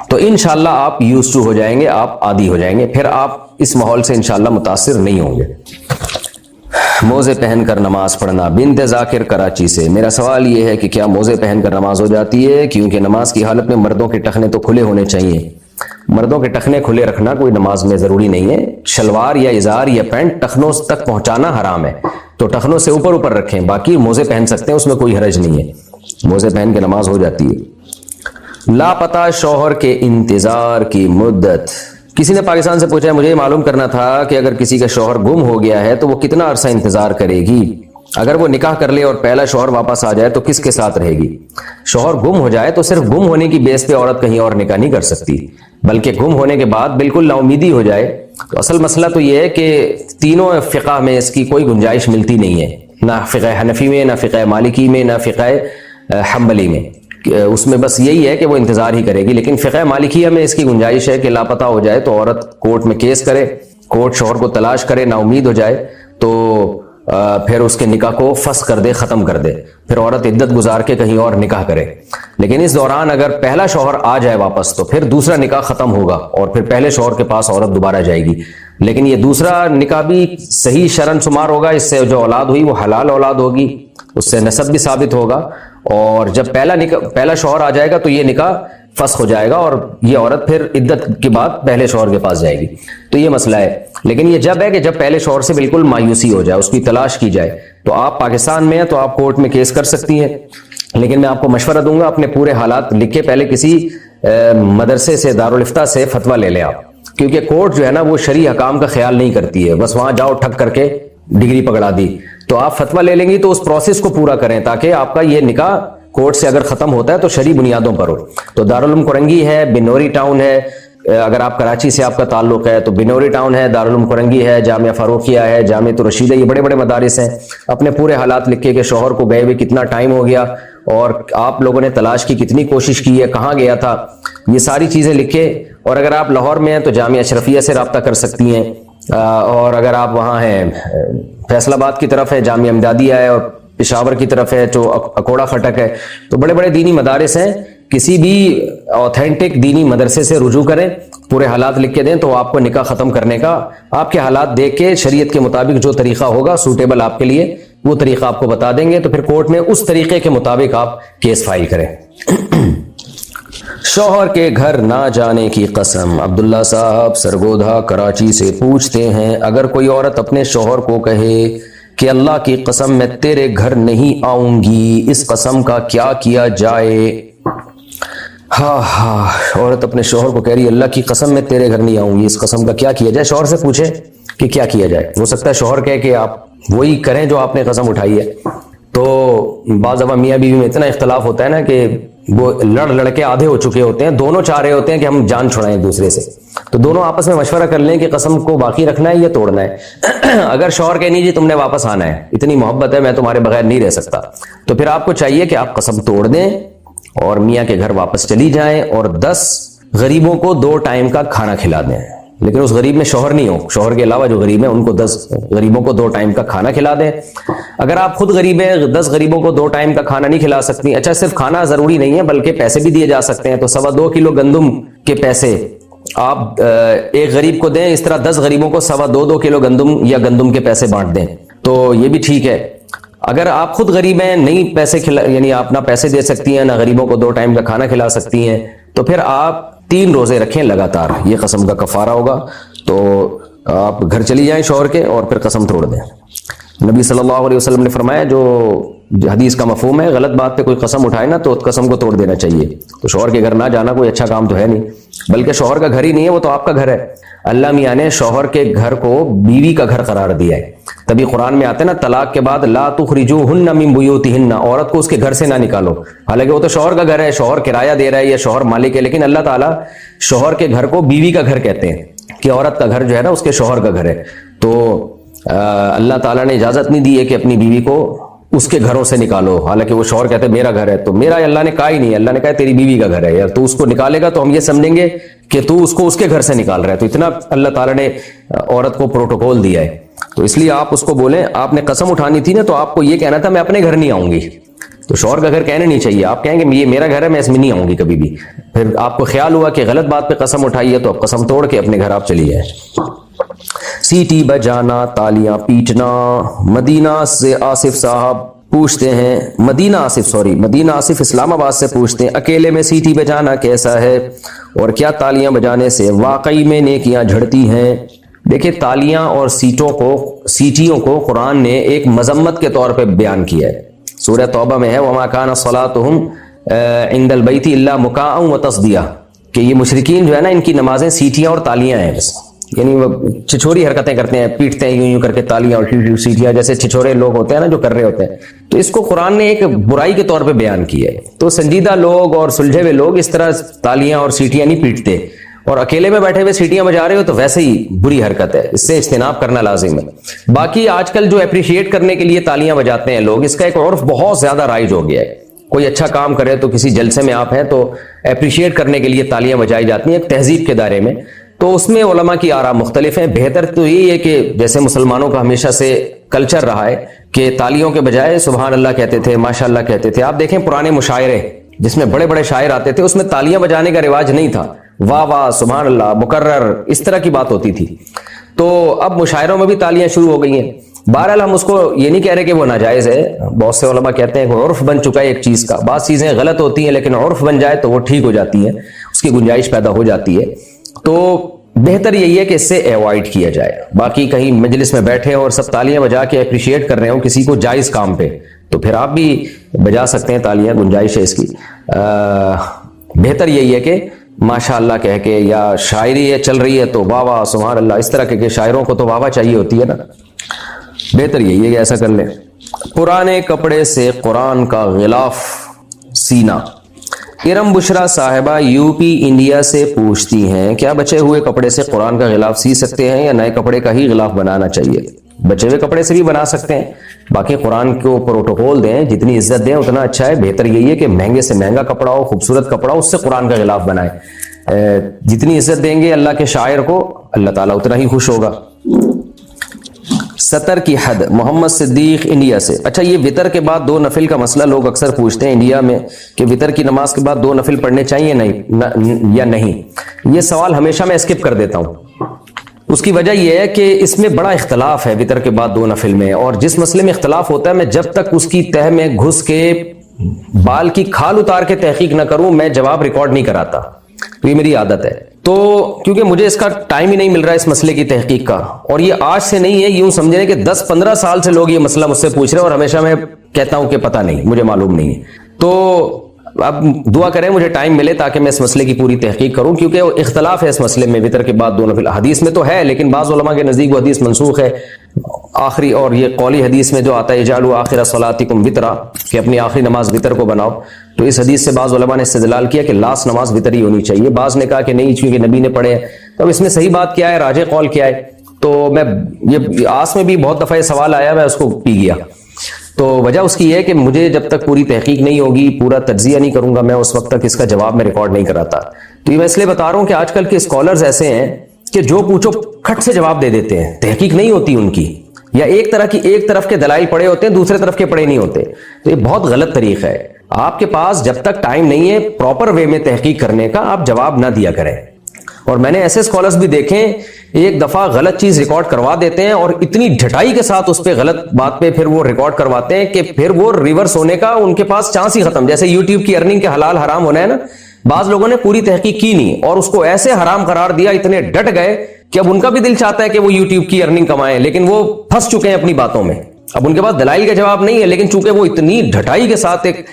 تو انشاءاللہ آپ یوز ٹو ہو جائیں گے, آپ عادی ہو جائیں گے, پھر آپ اس ماحول سے انشاءاللہ متاثر نہیں ہوں گے. موزے پہن کر نماز پڑھنا, بنت ذاکر کراچی سے. میرا سوال یہ ہے کہ کیا موزے پہن کر نماز ہو جاتی ہے؟ کیونکہ نماز کی حالت میں مردوں کے ٹخنے تو کھلے ہونے چاہیے. مردوں کے ٹخنے کھلے رکھنا کوئی نماز میں ضروری نہیں ہے. شلوار یا ازار یا پینٹ ٹخنوں تک پہنچانا حرام ہے, تو ٹخنوں سے اوپر رکھیں. باقی موزے پہن سکتے ہیں, اس میں کوئی حرج نہیں ہے, موزے پہن کے نماز ہو جاتی ہے. لاپتہ شوہر کے انتظار کی مدت. کسی نے پاکستان سے پوچھا ہے, مجھے معلوم کرنا تھا کہ اگر کسی کا شوہر گم ہو گیا ہے تو وہ کتنا عرصہ انتظار کرے گی؟ اگر وہ نکاح کر لے اور پہلا شوہر واپس آ جائے تو کس کے ساتھ رہے گی؟ شوہر گم ہو جائے تو صرف گم ہونے کی بیس پہ عورت کہیں اور نکاح نہیں کر سکتی, بلکہ گم ہونے کے بعد بالکل نا امیدی ہو جائے. تو اصل مسئلہ تو یہ ہے کہ تینوں فقہ میں اس کی کوئی گنجائش ملتی نہیں ہے, نہ فقہ حنفی میں, نہ فقہ مالکی میں, نہ فقہ حنبلی میں. اس میں بس یہی ہے کہ وہ انتظار ہی کرے گی. لیکن فقہ مالکیہ میں اس کی گنجائش ہے کہ لاپتہ ہو جائے تو عورت کورٹ میں کیس کرے, کورٹ شوہر کو تلاش کرے, نا امید ہو جائے تو پھر اس کے نکاح کو فسخ کر دے, ختم کر دے, پھر عورت عدت گزار کے کہیں اور نکاح کرے. لیکن اس دوران اگر پہلا شوہر آ جائے واپس تو پھر دوسرا نکاح ختم ہوگا اور پھر پہلے شوہر کے پاس عورت دوبارہ جائے گی. لیکن یہ دوسرا نکاح بھی صحیح شرعن شمار ہوگا، اس سے جو اولاد ہوئی وہ حلال اولاد ہوگی، اس سے نسب بھی ثابت ہوگا، اور جب پہلا شوہر آ جائے گا تو یہ نکاح فسخ ہو جائے گا اور یہ عورت پھر عدت کے بعد پہلے شوہر کے پاس جائے گی. تو یہ مسئلہ ہے. لیکن یہ جب ہے کہ جب پہلے شوہر سے بالکل مایوسی ہو جائے، اس کی تلاش کی جائے. تو آپ پاکستان میں ہیں تو آپ کورٹ میں کیس کر سکتی ہیں، لیکن میں آپ کو مشورہ دوں گا اپنے پورے حالات لکھ کے پہلے کسی مدرسے سے، دارالافتاء سے فتویٰ لے لیں آپ، کیونکہ کورٹ جو ہے نا وہ شرعی احکام کا خیال نہیں کرتی ہے، بس وہاں جاؤ ٹھک کر کے ڈگری پکڑا دی. تو آپ فتویٰ لے لیں گی تو اس پروسیس کو پورا کریں تاکہ آپ کا یہ نکاح کورٹ سے اگر ختم ہوتا ہے تو شرعی بنیادوں پر ہو. تو دارالعلوم کرنگی ہے، بنوری ٹاؤن ہے، اگر آپ کراچی سے آپ کا تعلق ہے تو بنوری ٹاؤن ہے، دارالعلوم کرنگی ہے، جامعہ فاروقیہ ہے، جامعہ رشیدہ، یہ بڑے بڑے مدارس ہیں. اپنے پورے حالات لکھے کہ شوہر کو گئے ہوئے کتنا ٹائم ہو گیا اور آپ لوگوں نے تلاش کی کتنی کوشش کی ہے، کہاں گیا تھا، یہ ساری چیزیں لکھے. اور اگر آپ لاہور میں ہیں تو جامعہ اشرفیہ سے رابطہ کر سکتی ہیں، اور اگر آپ وہاں ہیں فیصل آباد کی طرف ہے جامعہ امدادیہ ہے، اور پشاور کی طرف ہے جو اکوڑا خٹک ہے. تو بڑے بڑے دینی مدارس ہیں، کسی بھی آتھینٹک دینی مدرسے سے رجوع کریں، پورے حالات لکھ کے دیں تو آپ کو نکاح ختم کرنے کا آپ کے حالات دیکھ کے شریعت کے مطابق جو طریقہ ہوگا سوٹیبل آپ کے لیے وہ طریقہ آپ کو بتا دیں گے. تو پھر کورٹ میں اس طریقے کے مطابق آپ کیس فائل کریں. شوہر کے گھر نہ جانے کی قسم. عبداللہ صاحب سرگودھا کراچی سے پوچھتے ہیں، اگر کوئی عورت اپنے شوہر کو کہے کہ اللہ کی قسم میں تیرے گھر نہیں آؤں گی، اس قسم کا کیا کیا جائے؟ عورت اپنے شوہر کو کہہ رہی ہے اللہ کی قسم میں تیرے گھر نہیں آؤں گی، اس قسم کا کیا کیا جائے؟ شوہر سے پوچھے کہ کیا کیا جائے. ہو سکتا ہے شوہر کہے کہ آپ وہی کریں جو آپ نے قسم اٹھائی ہے. تو بعض دفعہ میاں بیوی میں اتنا اختلاف ہوتا ہے نا کہ وہ لڑ کے آدھے ہو چکے ہوتے ہیں، دونوں چاہ رہے ہوتے ہیں کہ ہم جان چھڑائیں ایک دوسرے سے. تو دونوں آپس میں مشورہ کر لیں کہ قسم کو باقی رکھنا ہے یا توڑنا ہے. اگر شوہر کہ نہیں جی تم نے واپس آنا ہے، اتنی محبت ہے میں تمہارے بغیر نہیں رہ سکتا، تو پھر آپ کو چاہیے کہ آپ قسم توڑ دیں اور میاں کے گھر واپس چلی جائیں اور 10 غریبوں کو 2 ٹائم کا کھانا کھلا دیں. لیکن اس غریب میں شوہر نہیں ہو، شوہر کے علاوہ جو غریب ہیں ان کو 10 غریبوں کو 2 ٹائم کا کھانا کھلا دیں. اگر آپ خود غریب ہیں، 10 غریبوں کو 2 ٹائم کا کھانا نہیں کھلا سکتی، اچھا صرف کھانا ضروری نہیں ہے بلکہ پیسے بھی دیے جا سکتے ہیں، تو 2.25 کلو گندم کے پیسے آپ ایک غریب کو دیں، اس طرح 10 غریبوں کو 2.25 کلو گندم یا گندم کے پیسے بانٹ دیں، تو یہ بھی ٹھیک ہے. اگر آپ خود غریب ہیں، نہیں پیسے یعنی آپ نہ پیسے دے سکتی ہیں نہ غریبوں کو 2 ٹائم کا کھانا کھلا سکتی ہیں، تو پھر آپ 3 روزے رکھیں لگاتار، یہ قسم کا کفارہ ہوگا. تو آپ گھر چلی جائیں شوہر کے اور پھر قسم توڑ دیں. نبی صلی اللہ علیہ وسلم نے فرمایا جو حدیث کا مفہوم ہے، غلط بات پہ کوئی قسم اٹھائے نا تو قسم کو توڑ دینا چاہیے. تو شوہر کے گھر نہ جانا کوئی اچھا کام تو ہے نہیں، بلکہ شوہر کا گھر ہی نہیں ہے، وہ تو آپ کا گھر ہے. اللہ میاں نے شوہر کے گھر کو بیوی کا گھر قرار دیا ہے. تبھی قرآن میں آتے نا طلاق کے بعد لا تخرجوہن من بیوتہن، عورت کو اس کے گھر سے نہ نکالو. حالانکہ وہ تو شوہر کا گھر ہے، شوہر کرایہ دے رہا ہے یا شوہر مالک ہے، لیکن اللہ تعالیٰ شوہر کے گھر کو بیوی کا گھر کہتے ہیں کہ عورت کا گھر جو ہے نا اس کے شوہر کا گھر ہے. تو اللہ تعالیٰ نے اجازت نہیں دی ہے کہ اپنی بیوی کو اس کے گھروں سے نکالو، حالانکہ وہ شوہر کہتے ہیں میرا گھر ہے. تو میرا اللہ نے کہا ہی نہیں، اللہ نے کہا تیری بیوی کا گھر ہے، یار تو اس کو نکالے گا تو ہم یہ سمجھیں گے کہ تو اس کو اس کے گھر سے نکال رہا ہے. تو اتنا اللہ تعالیٰ نے عورت کو پروٹوکول دیا ہے. تو اس لیے آپ اس کو بولیں، آپ نے قسم اٹھانی تھی نا تو آپ کو یہ کہنا تھا میں اپنے گھر نہیں آؤں گی. تو شوہر کا گھر کہنا نہیں چاہیے، آپ کہیں گے یہ میرا گھر ہے میں اس میں نہیں آؤں گی کبھی بھی. پھر آپ کو خیال ہوا کہ غلط بات پہ قسم اٹھائی ہے تو آپ قسم توڑ کے اپنے گھر آپ چلی جائیں. سیٹی بجانا، تالیاں پیٹنا. مدینہ سے آصف صاحب پوچھتے ہیں، مدینہ آصف اسلام آباد سے پوچھتے ہیں اکیلے میں سیٹی بجانا کیسا ہے اور کیا تالیاں بجانے سے واقعی میں نیکیاں جھڑتی ہیں؟ دیکھیں تالیاں اور سیٹیوں کو قرآن نے ایک مذمت کے طور پہ بیان کیا ہے. سورہ توبہ میں ہے وَمَا كَانَ صَلَاتُهُمْ عِنْدَ الْبَيْتِ إِلَّا مُكَاءً وَتَصْدِيَةً، کہ یہ مشرکین جو ہے نا ان کی نمازیں سیٹیاں اور تالیاں ہیں بس، یعنی وہ چھچوری حرکتیں کرتے ہیں، پیٹتے ہیں یوں کر کے تالیاں اور سیٹیاں، جیسے چھچورے لوگ ہوتے ہیں نا جو کر رہے ہوتے ہیں. تو اس کو قرآن نے ایک برائی کے طور پہ بیان کیا ہے. تو سنجیدہ لوگ اور سلجھے ہوئے لوگ اس طرح تالیاں اور سیٹیاں نہیں پیٹتے، اور اکیلے میں بیٹھے ہوئے سیٹیاں بجا رہے ہو تو ویسے ہی بری حرکت ہے، اس سے اجتناب کرنا لازم ہے. باقی آج کل جو اپریشیٹ کرنے کے لیے تالیاں بجاتے ہیں لوگ، اس کا ایک عرف بہت زیادہ رائج ہو گیا ہے. کوئی اچھا کام کرے تو کسی جلسے میں آپ ہیں تو اپریشیٹ کرنے کے لیے تالیاں بجائی جاتی ہیں ایک تہذیب کے دائرے میں. تو اس میں علماء کی آراء مختلف ہیں. بہتر تو یہی ہے کہ جیسے مسلمانوں کا ہمیشہ سے کلچر رہا ہے کہ تالیوں کے بجائے سبحان اللہ کہتے تھے، ماشاء اللہ کہتے تھے. آپ دیکھیں پرانے مشاعرے جس میں بڑے بڑے شاعر آتے تھے، اس میں تالیاں بجانے کا رواج نہیں تھا، واہ واہ سبحان اللہ مکرر اس طرح کی بات ہوتی تھی. تو اب مشاعروں میں بھی تالیاں شروع ہو گئی ہیں. بہرحال ہم اس کو یہ نہیں کہہ رہے کہ وہ ناجائز ہے. بہت سے علماء کہتے ہیں کہ عرف بن چکا ہے ایک چیز کا. بعض چیزیں غلط ہوتی ہیں لیکن عرف بن جائے تو وہ ٹھیک ہو جاتی ہیں, اس کی گنجائش پیدا ہو جاتی ہے. تو بہتر یہی ہے کہ اس سے ایوائڈ کیا جائے. باقی کہیں مجلس میں بیٹھے اور سب تالیاں بجا کے اپریشیٹ کر رہے ہوں کسی کو جائز کام پہ, تو پھر آپ بھی بجا سکتے ہیں تالیاں, گنجائش ہے اس کی. بہتر یہی ہے کہ ماشاء اللہ کہہ کے, یا شاعری ہے چل رہی ہے تو واہ واہ سبحان اللہ اس طرح کے شاعروں کو تو واہ واہ چاہیے ہوتی ہے نا. بہتر یہی ہے کہ ایسا کر لیں. پرانے کپڑے سے قرآن کا غلاف سینا. ارم بشرا صاحبہ یو پی انڈیا سے پوچھتی ہیں کیا بچے ہوئے کپڑے سے قرآن کا غلاف سی سکتے ہیں یا نئے کپڑے کا ہی غلاف بنانا چاہیے؟ بچے ہوئے کپڑے سے بھی بنا سکتے ہیں. باقی قرآن کو پروٹوکول دیں, جتنی عزت دیں اتنا اچھا ہے. بہتر یہی ہے کہ مہنگے سے مہنگا کپڑا ہو, خوبصورت کپڑا ہو, اس سے قرآن کا غلاف بنائیں. جتنی عزت دیں گے اللہ کے شاعر کو, اللہ تعالیٰ اتنا ہی خوش ہوگا. سطر کی حد. محمد صدیق انڈیا سے. اچھا یہ وطر کے بعد 2 نفل کا مسئلہ لوگ اکثر پوچھتے ہیں انڈیا میں کہ وطر کی نماز کے بعد 2 نفل پڑھنے چاہیے یا نہیں. یہ سوال ہمیشہ میں اسکپ کر دیتا ہوں. اس کی وجہ یہ ہے کہ اس میں بڑا اختلاف ہے وطر کے بعد 2 نفل میں, اور جس مسئلے میں اختلاف ہوتا ہے میں جب تک اس کی تہ میں گھس کے بال کی کھال اتار کے تحقیق نہ کروں میں جواب ریکارڈ نہیں کراتا. یہ میری عادت ہے. تو کیونکہ مجھے اس کا ٹائم ہی نہیں مل رہا اس مسئلے کی تحقیق کا, اور یہ آج سے نہیں ہے, یوں سمجھیں کہ 10-15 سال سے لوگ یہ مسئلہ مجھ سے پوچھ رہے ہیں اور ہمیشہ میں کہتا ہوں کہ پتہ نہیں, مجھے معلوم نہیں ہے. تو اب دعا کریں مجھے ٹائم ملے تاکہ میں اس مسئلے کی پوری تحقیق کروں, کیونکہ وہ اختلاف ہے اس مسئلے میں وطر کے بعد 2 نفل. حدیث میں تو ہے لیکن بعض علماء کے نزدیک وہ حدیث منسوخ ہے آخری, اور یہ قولی حدیث میں جو آتا ہے اجعلوا آخر صلاتکم وطرا, کہ اپنی آخری نماز وطر کو بناؤ. تو اس حدیث سے بعض علماء نے استدلال کیا کہ لاسٹ نماز وطر ہی ہونی چاہیے. بعض نے کہا کہ نہیں چونکہ نبی نے پڑھے. تو اب اس میں صحیح بات کیا ہے, راجح قول کیا ہے؟ تو میں یہ آس میں بھی بہت دفعہ یہ سوال آیا, میں اس کو پی گیا. تو وجہ اس کی ہے کہ مجھے جب تک پوری تحقیق نہیں ہوگی, پورا تجزیہ نہیں کروں گا میں, اس وقت تک اس کا جواب میں ریکارڈ نہیں کراتا. تو یہ میں اس لیے بتا رہا ہوں کہ آج کل کے اسکالرز ایسے ہیں کہ جو پوچھو کھٹ سے جواب دے دیتے ہیں, تحقیق نہیں ہوتی ان کی, یا ایک طرف کے دلائل پڑے ہوتے ہیں دوسرے طرف کے پڑے نہیں ہوتے. تو یہ بہت غلط طریقہ ہے. آپ کے پاس جب تک ٹائم نہیں ہے پراپر وے میں تحقیق کرنے کا, آپ جواب نہ دیا کریں. اور میں نے ایسے اسکالرز بھی دیکھے ایک دفعہ غلط چیز ریکارڈ کروا دیتے ہیں اور اتنی ڈھٹائی کے ساتھ اس پہ غلط بات پہ پھر وہ ریکارڈ کرواتے ہیں کہ پھر وہ ریورس ہونے کا ان کے پاس چانس ہی ختم. جیسے یوٹیوب کی ارننگ کے حلال حرام ہونا ہے نا, بعض لوگوں نے پوری تحقیق کی نہیں اور اس کو ایسے حرام قرار دیا, اتنے ڈٹ گئے کہ اب ان کا بھی دل چاہتا ہے کہ وہ یوٹیوب کی ارننگ کمائیں, لیکن وہ پھنس چکے ہیں اپنی باتوں میں. اب ان کے پاس دلائل کا جواب نہیں ہے, لیکن چونکہ وہ اتنی ڈھٹائی کے ساتھ ایک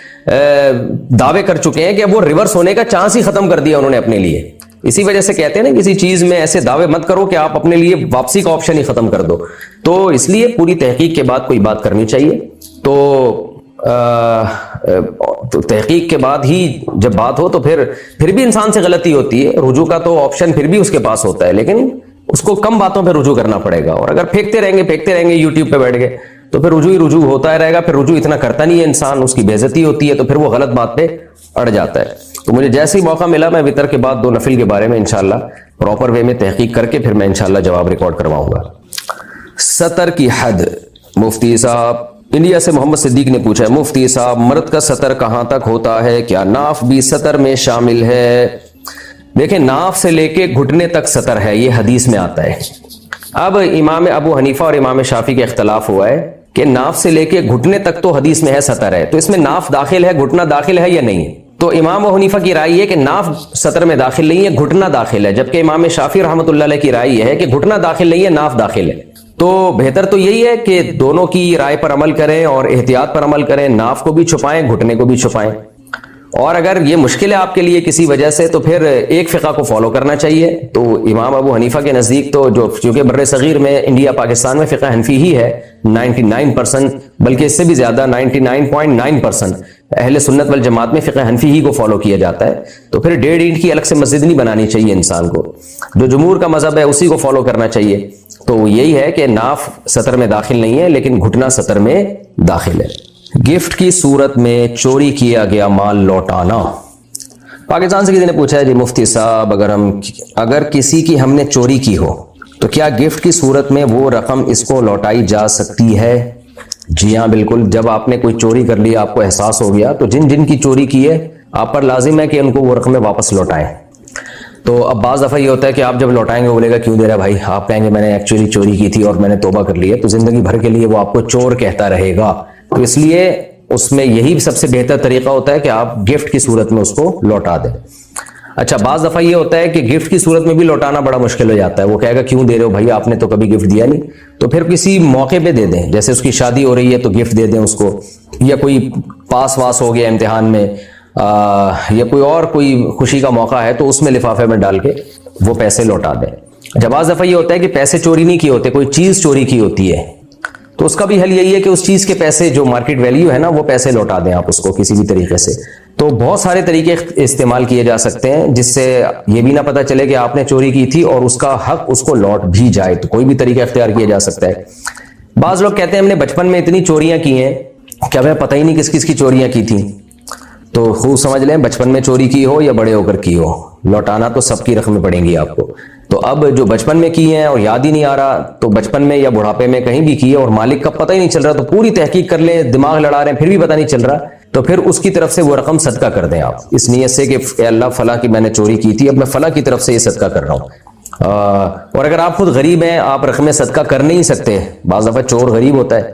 دعوے کر چکے ہیں کہ اب وہ ریورس ہونے کا چانس ہی ختم کر دیا انہوں نے اپنے لیے. اسی وجہ سے کہتے ہیں نا کسی چیز میں ایسے دعوے مت کرو کہ آپ اپنے لیے واپسی کا آپشن ہی ختم کر دو. تو اس لیے پوری تحقیق کے بعد کوئی بات کرنی چاہیے. تو تحقیق کے بعد ہی جب بات ہو تو پھر بھی انسان سے غلطی ہوتی ہے, رجوع کا تو آپشن پھر بھی اس کے پاس ہوتا ہے, لیکن اس کو کم باتوں پہ رجوع کرنا پڑے گا. اور اگر پھینکتے رہیں گے یوٹیوب پہ بیٹھ گئے تو پھر رجوع ہوتا رہے گا. پھر رجوع اتنا کرتا نہیں ہے انسان, اس کی بے عزتی ہوتی ہے, تو پھر وہ غلط بات پہ اڑ جاتا ہے. تو مجھے جیسے ہی موقع ملا میں وطر کے بعد 2 نفل کے بارے میں انشاءاللہ پراپر وے میں تحقیق کر کے پھر میں انشاءاللہ جواب ریکارڈ کرواؤں گا. سطر کی حد. مفتی صاحب انڈیا سے محمد صدیق نے پوچھا ہے مفتی صاحب مرد کا سطر کہاں تک ہوتا ہے, کیا ناف بھی سطر میں شامل ہے؟ دیکھیں ناف سے لے کے گھٹنے تک سطر ہے, یہ حدیث میں آتا ہے. اب امام ابو حنیفہ اور امام شافعی کا اختلاف ہوا ہے کہ ناف سے لے کے گھٹنے تک تو حدیث میں ہے سطر ہے, تو اس میں ناف داخل ہے, گھٹنا داخل ہے یا نہیں؟ تو امام ابو حنیفہ کی رائے ہے کہ ناف سطر میں داخل نہیں ہے, گھٹنا داخل ہے, جبکہ امام شافعی رحمۃ اللہ علیہ کی رائے ہے کہ گھٹنا داخل نہیں ہے, ناف داخل ہے. تو بہتر تو یہی ہے کہ دونوں کی رائے پر عمل کریں اور احتیاط پر عمل کریں, ناف کو بھی چھپائیں, گھٹنے کو بھی چھپائیں. اور اگر یہ مشکل ہے آپ کے لیے کسی وجہ سے تو پھر ایک فقہ کو فالو کرنا چاہیے. تو امام ابو حنیفہ کے نزدیک تو جو چونکہ بر صغیر میں انڈیا پاکستان میں فقہ حنفی ہی ہے 99%, بلکہ اس سے بھی زیادہ 99.9% اہل سنت والجماعت میں فقہ حنفی ہی کو فالو کیا جاتا ہے. تو پھر 1.5 اینٹ کی الگ سے مسجد نہیں بنانی چاہیے انسان کو, جو جمہور کا مذہب ہے اسی کو فالو کرنا چاہیے. تو یہی ہے کہ ناف سطر میں داخل نہیں ہے لیکن گھٹنا سطر میں داخل ہے. گفٹ کی صورت میں چوری کیا گیا مال لوٹانا. پاکستان سے کسی نے پوچھا ہے جی مفتی صاحب اگر کسی کی ہم نے چوری کی ہو تو کیا گفٹ کی صورت میں وہ رقم اس کو لوٹائی جا سکتی ہے؟ جی ہاں بالکل. جب آپ نے کوئی چوری کر لی, آپ کو احساس ہو گیا, تو جن کی چوری کی ہے آپ پر لازم ہے کہ ان کو وہ رقمیں واپس لوٹائیں. تو اب بعض دفعہ یہ ہوتا ہے کہ آپ جب لوٹائیں گے وہ بولے گا کیوں دے رہا ہے بھائی, آپ کہیں گے میں نے ایکچولی چوری کی تھی اور میں نے توبہ کر لی ہے, تو زندگی بھر کے لیے وہ آپ کو چور کہتا رہے گا. تو اس لیے اس میں یہی سب سے بہتر طریقہ ہوتا ہے کہ آپ گفٹ کی صورت میں اس کو لوٹا دیں. اچھا, بعض دفعہ یہ ہوتا ہے کہ گفٹ کی صورت میں بھی لوٹانا بڑا مشکل ہو جاتا ہے. وہ کہے گا کیوں دے رہے ہو بھائی, آپ نے تو کبھی گفٹ دیا نہیں. تو پھر کسی موقع پہ دے دیں, جیسے اس کی شادی ہو رہی ہے تو گفٹ دے دیں اس کو, یا کوئی پاس واس ہو گیا امتحان میں, یا کوئی خوشی کا موقع ہے تو اس میں لفافے میں ڈال کے وہ پیسے لوٹا دیں. جب بعض دفعہ یہ ہوتا ہے کہ پیسے چوری نہیں کیے ہوتے, کوئی چیز چوری کی ہوتی ہے, تو اس کا بھی حل یہی ہے کہ اس چیز کے پیسے جو مارکیٹ ویلیو ہے نا وہ پیسے لوٹا دیں آپ اس کو کسی بھی طریقے سے. تو بہت سارے طریقے استعمال کیے جا سکتے ہیں جس سے یہ بھی نہ پتہ چلے کہ آپ نے چوری کی تھی اور اس کا حق اس کو لوٹ بھی جائے. تو کوئی بھی طریقہ اختیار کیا جا سکتا ہے. بعض لوگ کہتے ہیں ہم نے بچپن میں اتنی چوریاں کی ہیں کہ ہمیں پتہ ہی نہیں کس کس کی چوریاں کی تھیں. تو خوب سمجھ لیں, بچپن میں چوری کی ہو یا بڑے ہو کر کی ہو, لوٹانا تو سب کی رقمیں پڑیں گی آپ کو. تو اب جو بچپن میں کی ہیں اور یاد ہی نہیں آ رہا, تو بچپن میں یا بڑھاپے میں کہیں بھی کی ہے اور مالک کا پتہ ہی نہیں چل رہا, تو پوری تحقیق کر لیں, دماغ لڑا رہے ہیں پھر بھی پتہ نہیں چل رہا, تو پھر اس کی طرف سے وہ رقم صدقہ کر دیں آپ, اس نیت سے کہ اے اللہ فلاں کی میں نے چوری کی تھی, اب میں فلاں کی طرف سے یہ صدقہ کر رہا ہوں. اور اگر آپ خود غریب ہیں, آپ رقم صدقہ کر نہیں سکتے, بعض دفعہ چور غریب ہوتا ہے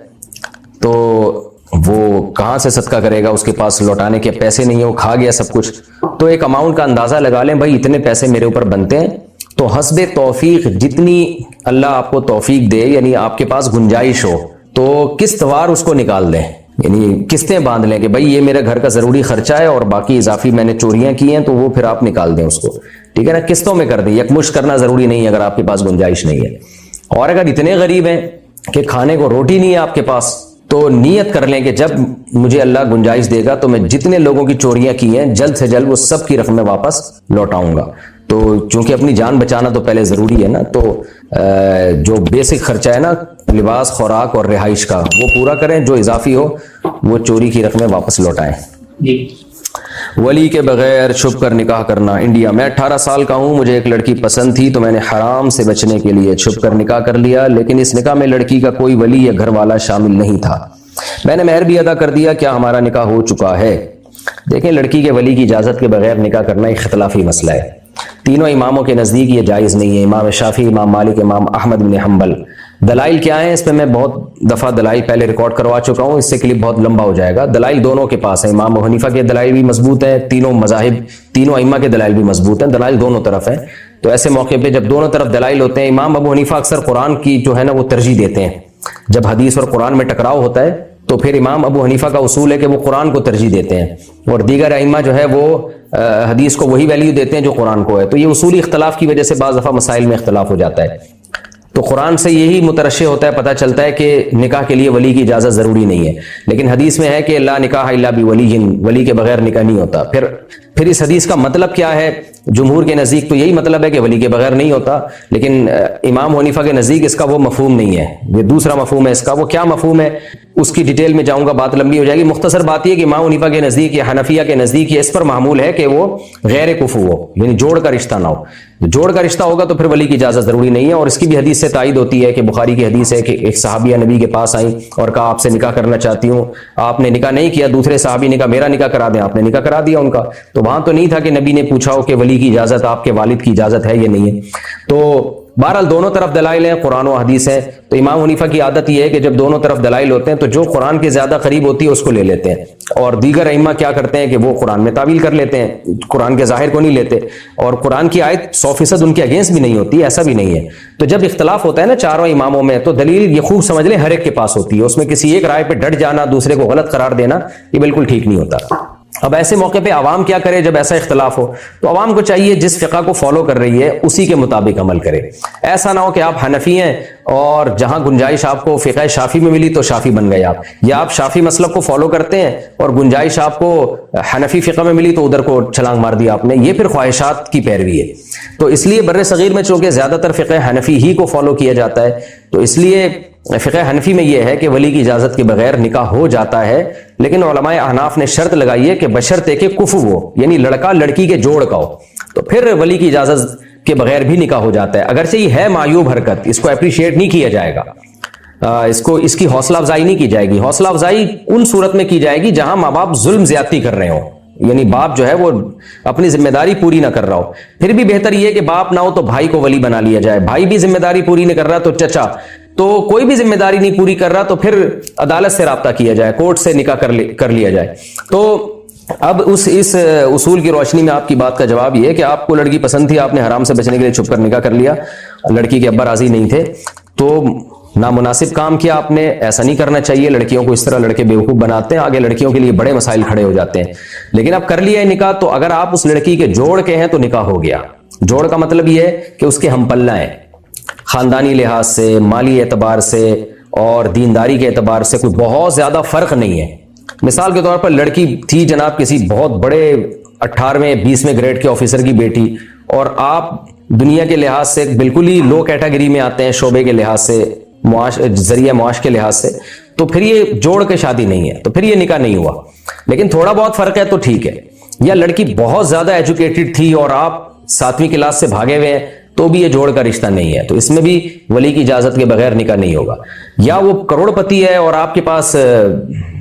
تو وہ کہاں سے صدقہ کرے گا, اس کے پاس لوٹانے کے پیسے نہیں ہیں, وہ کھا گیا سب کچھ, تو ایک اماؤنٹ کا اندازہ لگا لیں, بھائی اتنے پیسے میرے اوپر بنتے ہیں, تو حسب توفیق جتنی اللہ آپ کو توفیق دے, یعنی آپ کے پاس گنجائش ہو, تو قسط وار اس کو نکال دیں, یعنی قسطیں باندھ لیں کہ بھائی یہ میرے گھر کا ضروری خرچہ ہے اور باقی اضافی میں نے چوریاں کی ہیں, تو وہ پھر آپ نکال دیں اس کو, ٹھیک ہے نا, قسطوں میں کر دیں, یکمشت کرنا ضروری نہیں ہے اگر آپ کے پاس گنجائش نہیں ہے. اور اگر اتنے غریب ہیں کہ کھانے کو روٹی نہیں ہے آپ کے پاس, تو نیت کر لیں کہ جب مجھے اللہ گنجائش دے گا تو میں جتنے لوگوں کی چوریاں کی ہیں جلد سے جلد وہ سب کی رقمیں واپس لوٹاؤں گا. تو چونکہ اپنی جان بچانا تو پہلے ضروری ہے نا, تو جو بیسک خرچہ ہے نا لباس, خوراک اور رہائش کا, وہ پورا کریں, جو اضافی ہو وہ چوری کی رقمیں واپس لوٹائیں. جی. ولی کے بغیر چھپ کر نکاح کرنا. انڈیا, میں 18 سال کا ہوں, مجھے ایک لڑکی پسند تھی تو میں نے حرام سے بچنے کے لیے چھپ کر نکاح کر لیا, لیکن اس نکاح میں لڑکی کا کوئی ولی یا گھر والا شامل نہیں تھا. میں نے مہر بھی ادا کر دیا, کیا ہمارا نکاح ہو چکا ہے؟ دیکھیں, لڑکی کے ولی کی اجازت کے بغیر نکاح کرنا ایک اختلافی مسئلہ ہے. تینوں اماموں کے نزدیک یہ جائز نہیں ہے, امام شافعی, امام مالک, امام احمد بن حنبل. دلائل کیا ہیں اس پہ میں بہت دفعہ دلائل پہلے ریکارڈ کروا چکا ہوں, اس سے کلپ بہت لمبا ہو جائے گا. دلائل دونوں کے پاس ہیں, امام ابو حنیفہ کے دلائل بھی مضبوط ہیں, تینوں مذاہب, تینوں ائمہ کے دلائل بھی مضبوط ہیں, دلائل دونوں طرف ہیں. تو ایسے موقع پہ جب دونوں طرف دلائل ہوتے ہیں, امام ابو حنیفہ اکثر قرآن کی جو ہے نا وہ ترجیح دیتے ہیں. جب حدیث اور قرآن میں ٹکراؤ ہوتا ہے تو پھر امام ابو حنیفہ کا اصول ہے کہ وہ قرآن کو ترجیح دیتے ہیں, اور دیگر ائمہ جو ہے وہ حدیث کو وہی ویلیو دیتے ہیں جو قرآن کو ہے. تو یہ اصولی اختلاف کی وجہ سے بعض دفعہ مسائل میں اختلاف ہو جاتا ہے. تو قرآن سے یہی مترشح ہوتا ہے, پتہ چلتا ہے کہ نکاح کے لیے ولی کی اجازت ضروری نہیں ہے, لیکن حدیث میں ہے کہ لا نکاح الا بولی, ولی کے بغیر نکاح نہیں ہوتا. پھر اس حدیث کا مطلب کیا ہے؟ جمہور کے نزدیک تو یہی مطلب ہے کہ ولی کے بغیر نہیں ہوتا, لیکن امام حنیفہ کے نزدیک اس کا وہ مفہوم نہیں ہے, یہ دوسرا مفہوم ہے اس کا. وہ کیا مفہوم ہے اس کی ڈیٹیل میں جاؤں گا, بات لمبی ہو جائے گی. مختصر بات یہ کہ امام حنیفہ کے نزدیک یا حنفیہ کے نزدیک یہ اس پر معمول ہے کہ وہ غیر کفو ہو, یعنی جوڑ کا رشتہ نہ ہو. جوڑ کا رشتہ ہوگا تو پھر ولی کی اجازت ضروری نہیں ہے, اور اس کی بھی حدیث سے تائید ہوتی ہے کہ بخاری کی حدیث ہے کہ ایک صحابیہ نبی کے پاس آئیں اور کہا آپ سے نکاح کرنا چاہتی ہوں. آپ نے نکاح نہیں کیا, دوسرے صحابی نے کہا میرا نکاح کرا دیں, آپ نے نکاح کرا دیا ان کا. تو وہاں تو نہیں تھا کہ نبی نے پوچھا ہو کہ ولی کی اجازت آپ کے والد کی اجازت ہے یا نہیں ہے. تو بہرحال دونوں طرف دلائل ہیں, قرآن و حدیث ہے. تو امام حنیفہ کی عادت یہ ہے کہ جب دونوں طرف دلائل ہوتے ہیں تو جو قرآن کے زیادہ قریب ہوتی ہے اس کو لے لیتے ہیں, اور دیگر ائمہ کیا کرتے ہیں کہ وہ قرآن میں تعویل کر لیتے ہیں, قرآن کے ظاہر کو نہیں لیتے. اور قرآن کی آیت 100% ان کے اگینسٹ بھی نہیں ہوتی, ایسا بھی نہیں ہے. تو جب اختلاف ہوتا ہے نا چاروں اماموں میں, تو دلیل یہ خوب سمجھ لیں ہر ایک کے پاس ہوتی ہے, اس میں کسی ایک رائے پہ ڈٹ جانا, دوسرے کو غلط قرار دینا, یہ بالکل ٹھیک نہیں ہوتا. اب ایسے موقع پہ عوام کیا کرے جب ایسا اختلاف ہو؟ تو عوام کو چاہیے جس فقہ کو فالو کر رہی ہے اسی کے مطابق عمل کرے. ایسا نہ ہو کہ آپ حنفی ہیں اور جہاں گنجائش آپ کو فقہ شافی میں ملی تو شافی بن گئے آپ, یا آپ شافی مسلک کو فالو کرتے ہیں اور گنجائش آپ کو حنفی فقہ میں ملی تو ادھر کو چھلانگ مار دیا آپ نے. یہ پھر خواہشات کی پیروی ہے. تو اس لیے بر صغیر میں چونکہ زیادہ تر فقہ حنفی ہی کو فالو کیا جاتا ہے, تو اس لیے فقہ حنفی میں یہ ہے کہ ولی کی اجازت کے بغیر نکاح ہو جاتا ہے, لیکن علماء احناف نے شرط لگائی ہے کہ بشرطے کہ کفو ہو, یعنی لڑکا لڑکی کے جوڑ کا ہو, تو پھر ولی کی اجازت کے بغیر بھی نکاح ہو جاتا ہے. اگرچہ یہ ہے معیوب حرکت, اس کو اپریشیٹ نہیں کیا جائے گا, اس کی حوصلہ افزائی نہیں کی جائے گی. حوصلہ افزائی ان صورت میں کی جائے گی جہاں ماں باپ ظلم زیادتی کر رہے ہوں, یعنی باپ جو ہے وہ اپنی ذمہ داری پوری نہ کر رہا ہو. پھر بھی بہتر یہ ہے کہ باپ نہ ہو تو بھائی کو ولی بنا لیا جائے. بھائی بھی ذمہ داری پوری نہیں کر رہا تو چچا, تو کوئی بھی ذمہ داری نہیں پوری کر رہا تو پھر عدالت سے رابطہ کیا جائے, کورٹ سے نکاح کر لیا جائے. تو اب اس اصول کی روشنی میں آپ کی بات کا جواب یہ ہے کہ آپ کو لڑکی پسند تھی, آپ نے حرام سے بچنے کے لیے چھپ کر نکاح کر لیا, لڑکی کے ابا راضی نہیں تھے تو نامناسب کام کیا آپ نے. ایسا نہیں کرنا چاہیے, لڑکیوں کو اس طرح لڑکے بیوقوف بناتے ہیں, آگے لڑکیوں کے لیے بڑے مسائل کھڑے ہو جاتے ہیں. لیکن اب کر لیا ہے نکاح, تو اگر آپ اس لڑکی کے جوڑ کے ہیں تو نکاح ہو گیا. جوڑ کا مطلب یہ ہے کہ اس کے ہم پلہ ہیں, خاندانی لحاظ سے, مالی اعتبار سے اور دینداری کے اعتبار سے کوئی بہت زیادہ فرق نہیں ہے. مثال کے طور پر لڑکی تھی جناب کسی بہت بڑے 18ویں 20ویں گریڈ کے آفیسر کی بیٹی, اور آپ دنیا کے لحاظ سے بالکل ہی لو کیٹیگری میں آتے ہیں, شعبے کے لحاظ سے, ذریعہ معاش کے لحاظ سے, تو پھر یہ جوڑ کے شادی نہیں ہے, تو پھر یہ نکاح نہیں ہوا. لیکن تھوڑا بہت فرق ہے تو ٹھیک ہے. یا لڑکی بہت زیادہ ایجوکیٹڈ تھی اور آپ 7ویں کلاس سے بھاگے ہوئے ہیں تو بھی یہ جوڑ کا رشتہ نہیں ہے, تو اس میں بھی ولی کی اجازت کے بغیر نکاح نہیں ہوگا. یا وہ کروڑ پتی ہے اور آپ کے پاس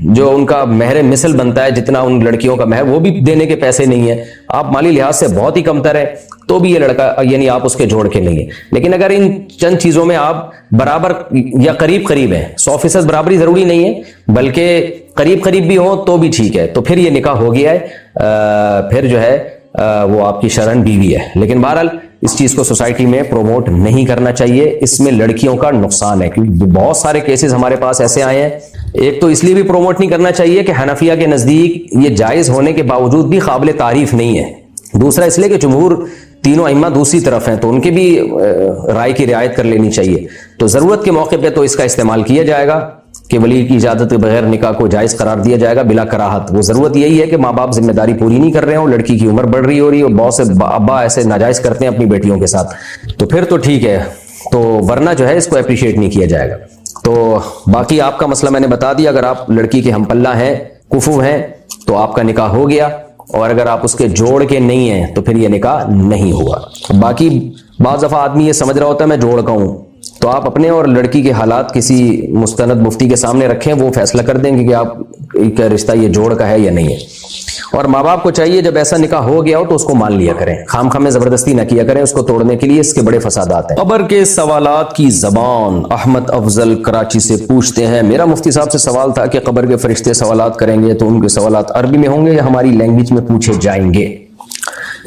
جو ان کا مہر مثل بنتا ہے جتنا ان لڑکیوں کا مہر, وہ بھی دینے کے پیسے نہیں ہیں, آپ مالی لحاظ سے بہت ہی کمتر ہے, تو بھی یہ لڑکا یعنی آپ اس کے جوڑ کے نہیں ہیں. لیکن اگر ان چند چیزوں میں آپ برابر یا قریب ہیں, 100% برابری ضروری نہیں ہے بلکہ قریب بھی ہو تو بھی ٹھیک ہے, تو پھر یہ نکاح ہو گیا ہے, پھر جو ہے وہ آپ کی شرعن بیوی ہے. لیکن بہرحال اس چیز کو سوسائٹی میں پروموٹ نہیں کرنا چاہیے, اس میں لڑکیوں کا نقصان ہے, کیونکہ بہت سارے کیسز ہمارے پاس ایسے آئے ہیں. ایک تو اس لیے بھی پروموٹ نہیں کرنا چاہیے کہ حنفیہ کے نزدیک یہ جائز ہونے کے باوجود بھی قابل تعریف نہیں ہے. دوسرا اس لیے کہ جمہور تینوں ائمہ دوسری طرف ہیں, تو ان کے بھی رائے کی رعایت کر لینی چاہیے. تو ضرورت کے موقع پہ تو اس کا استعمال کیا جائے گا کہ ولی کی اجازت کے بغیر نکاح کو جائز قرار دیا جائے گا بلا کراہت. وہ ضرورت یہی ہے کہ ماں باپ ذمہ داری پوری نہیں کر رہے ہوں, لڑکی کی عمر بڑھ رہی ہو رہی ہے, اور بہت سے ابا ایسے ناجائز کرتے ہیں اپنی بیٹیوں کے ساتھ, تو پھر تو ٹھیک ہے, تو ورنہ جو ہے اس کو اپریشیٹ نہیں کیا جائے گا. تو باقی آپ کا مسئلہ میں نے بتا دیا, اگر آپ لڑکی کے ہم پلہ ہیں, کفو ہیں, تو آپ کا نکاح ہو گیا, اور اگر آپ اس کے جوڑ کے نہیں ہیں تو پھر یہ نکاح نہیں ہوا. باقی بعض دفعہ آدمی یہ سمجھ رہا ہوتا ہے میں جوڑ کا ہوں, تو آپ اپنے اور لڑکی کے حالات کسی مستند مفتی کے سامنے رکھیں, وہ فیصلہ کر دیں گے کہ آپ کا رشتہ یہ جوڑ کا ہے یا نہیں ہے. اور ماں باپ کو چاہیے جب ایسا نکاح ہو گیا ہو تو اس کو مان لیا کریں, خام میں زبردستی نہ کیا کریں, اس کو توڑنے کے لیے اس کے بڑے فسادات ہیں. قبر کے سوالات کی زبان. احمد افضل کراچی سے پوچھتے ہیں, میرا مفتی صاحب سے سوال تھا کہ قبر کے فرشتے سوالات کریں گے تو ان کے سوالات عربی میں ہوں گے یا ہماری لینگویج میں پوچھے جائیں گے؟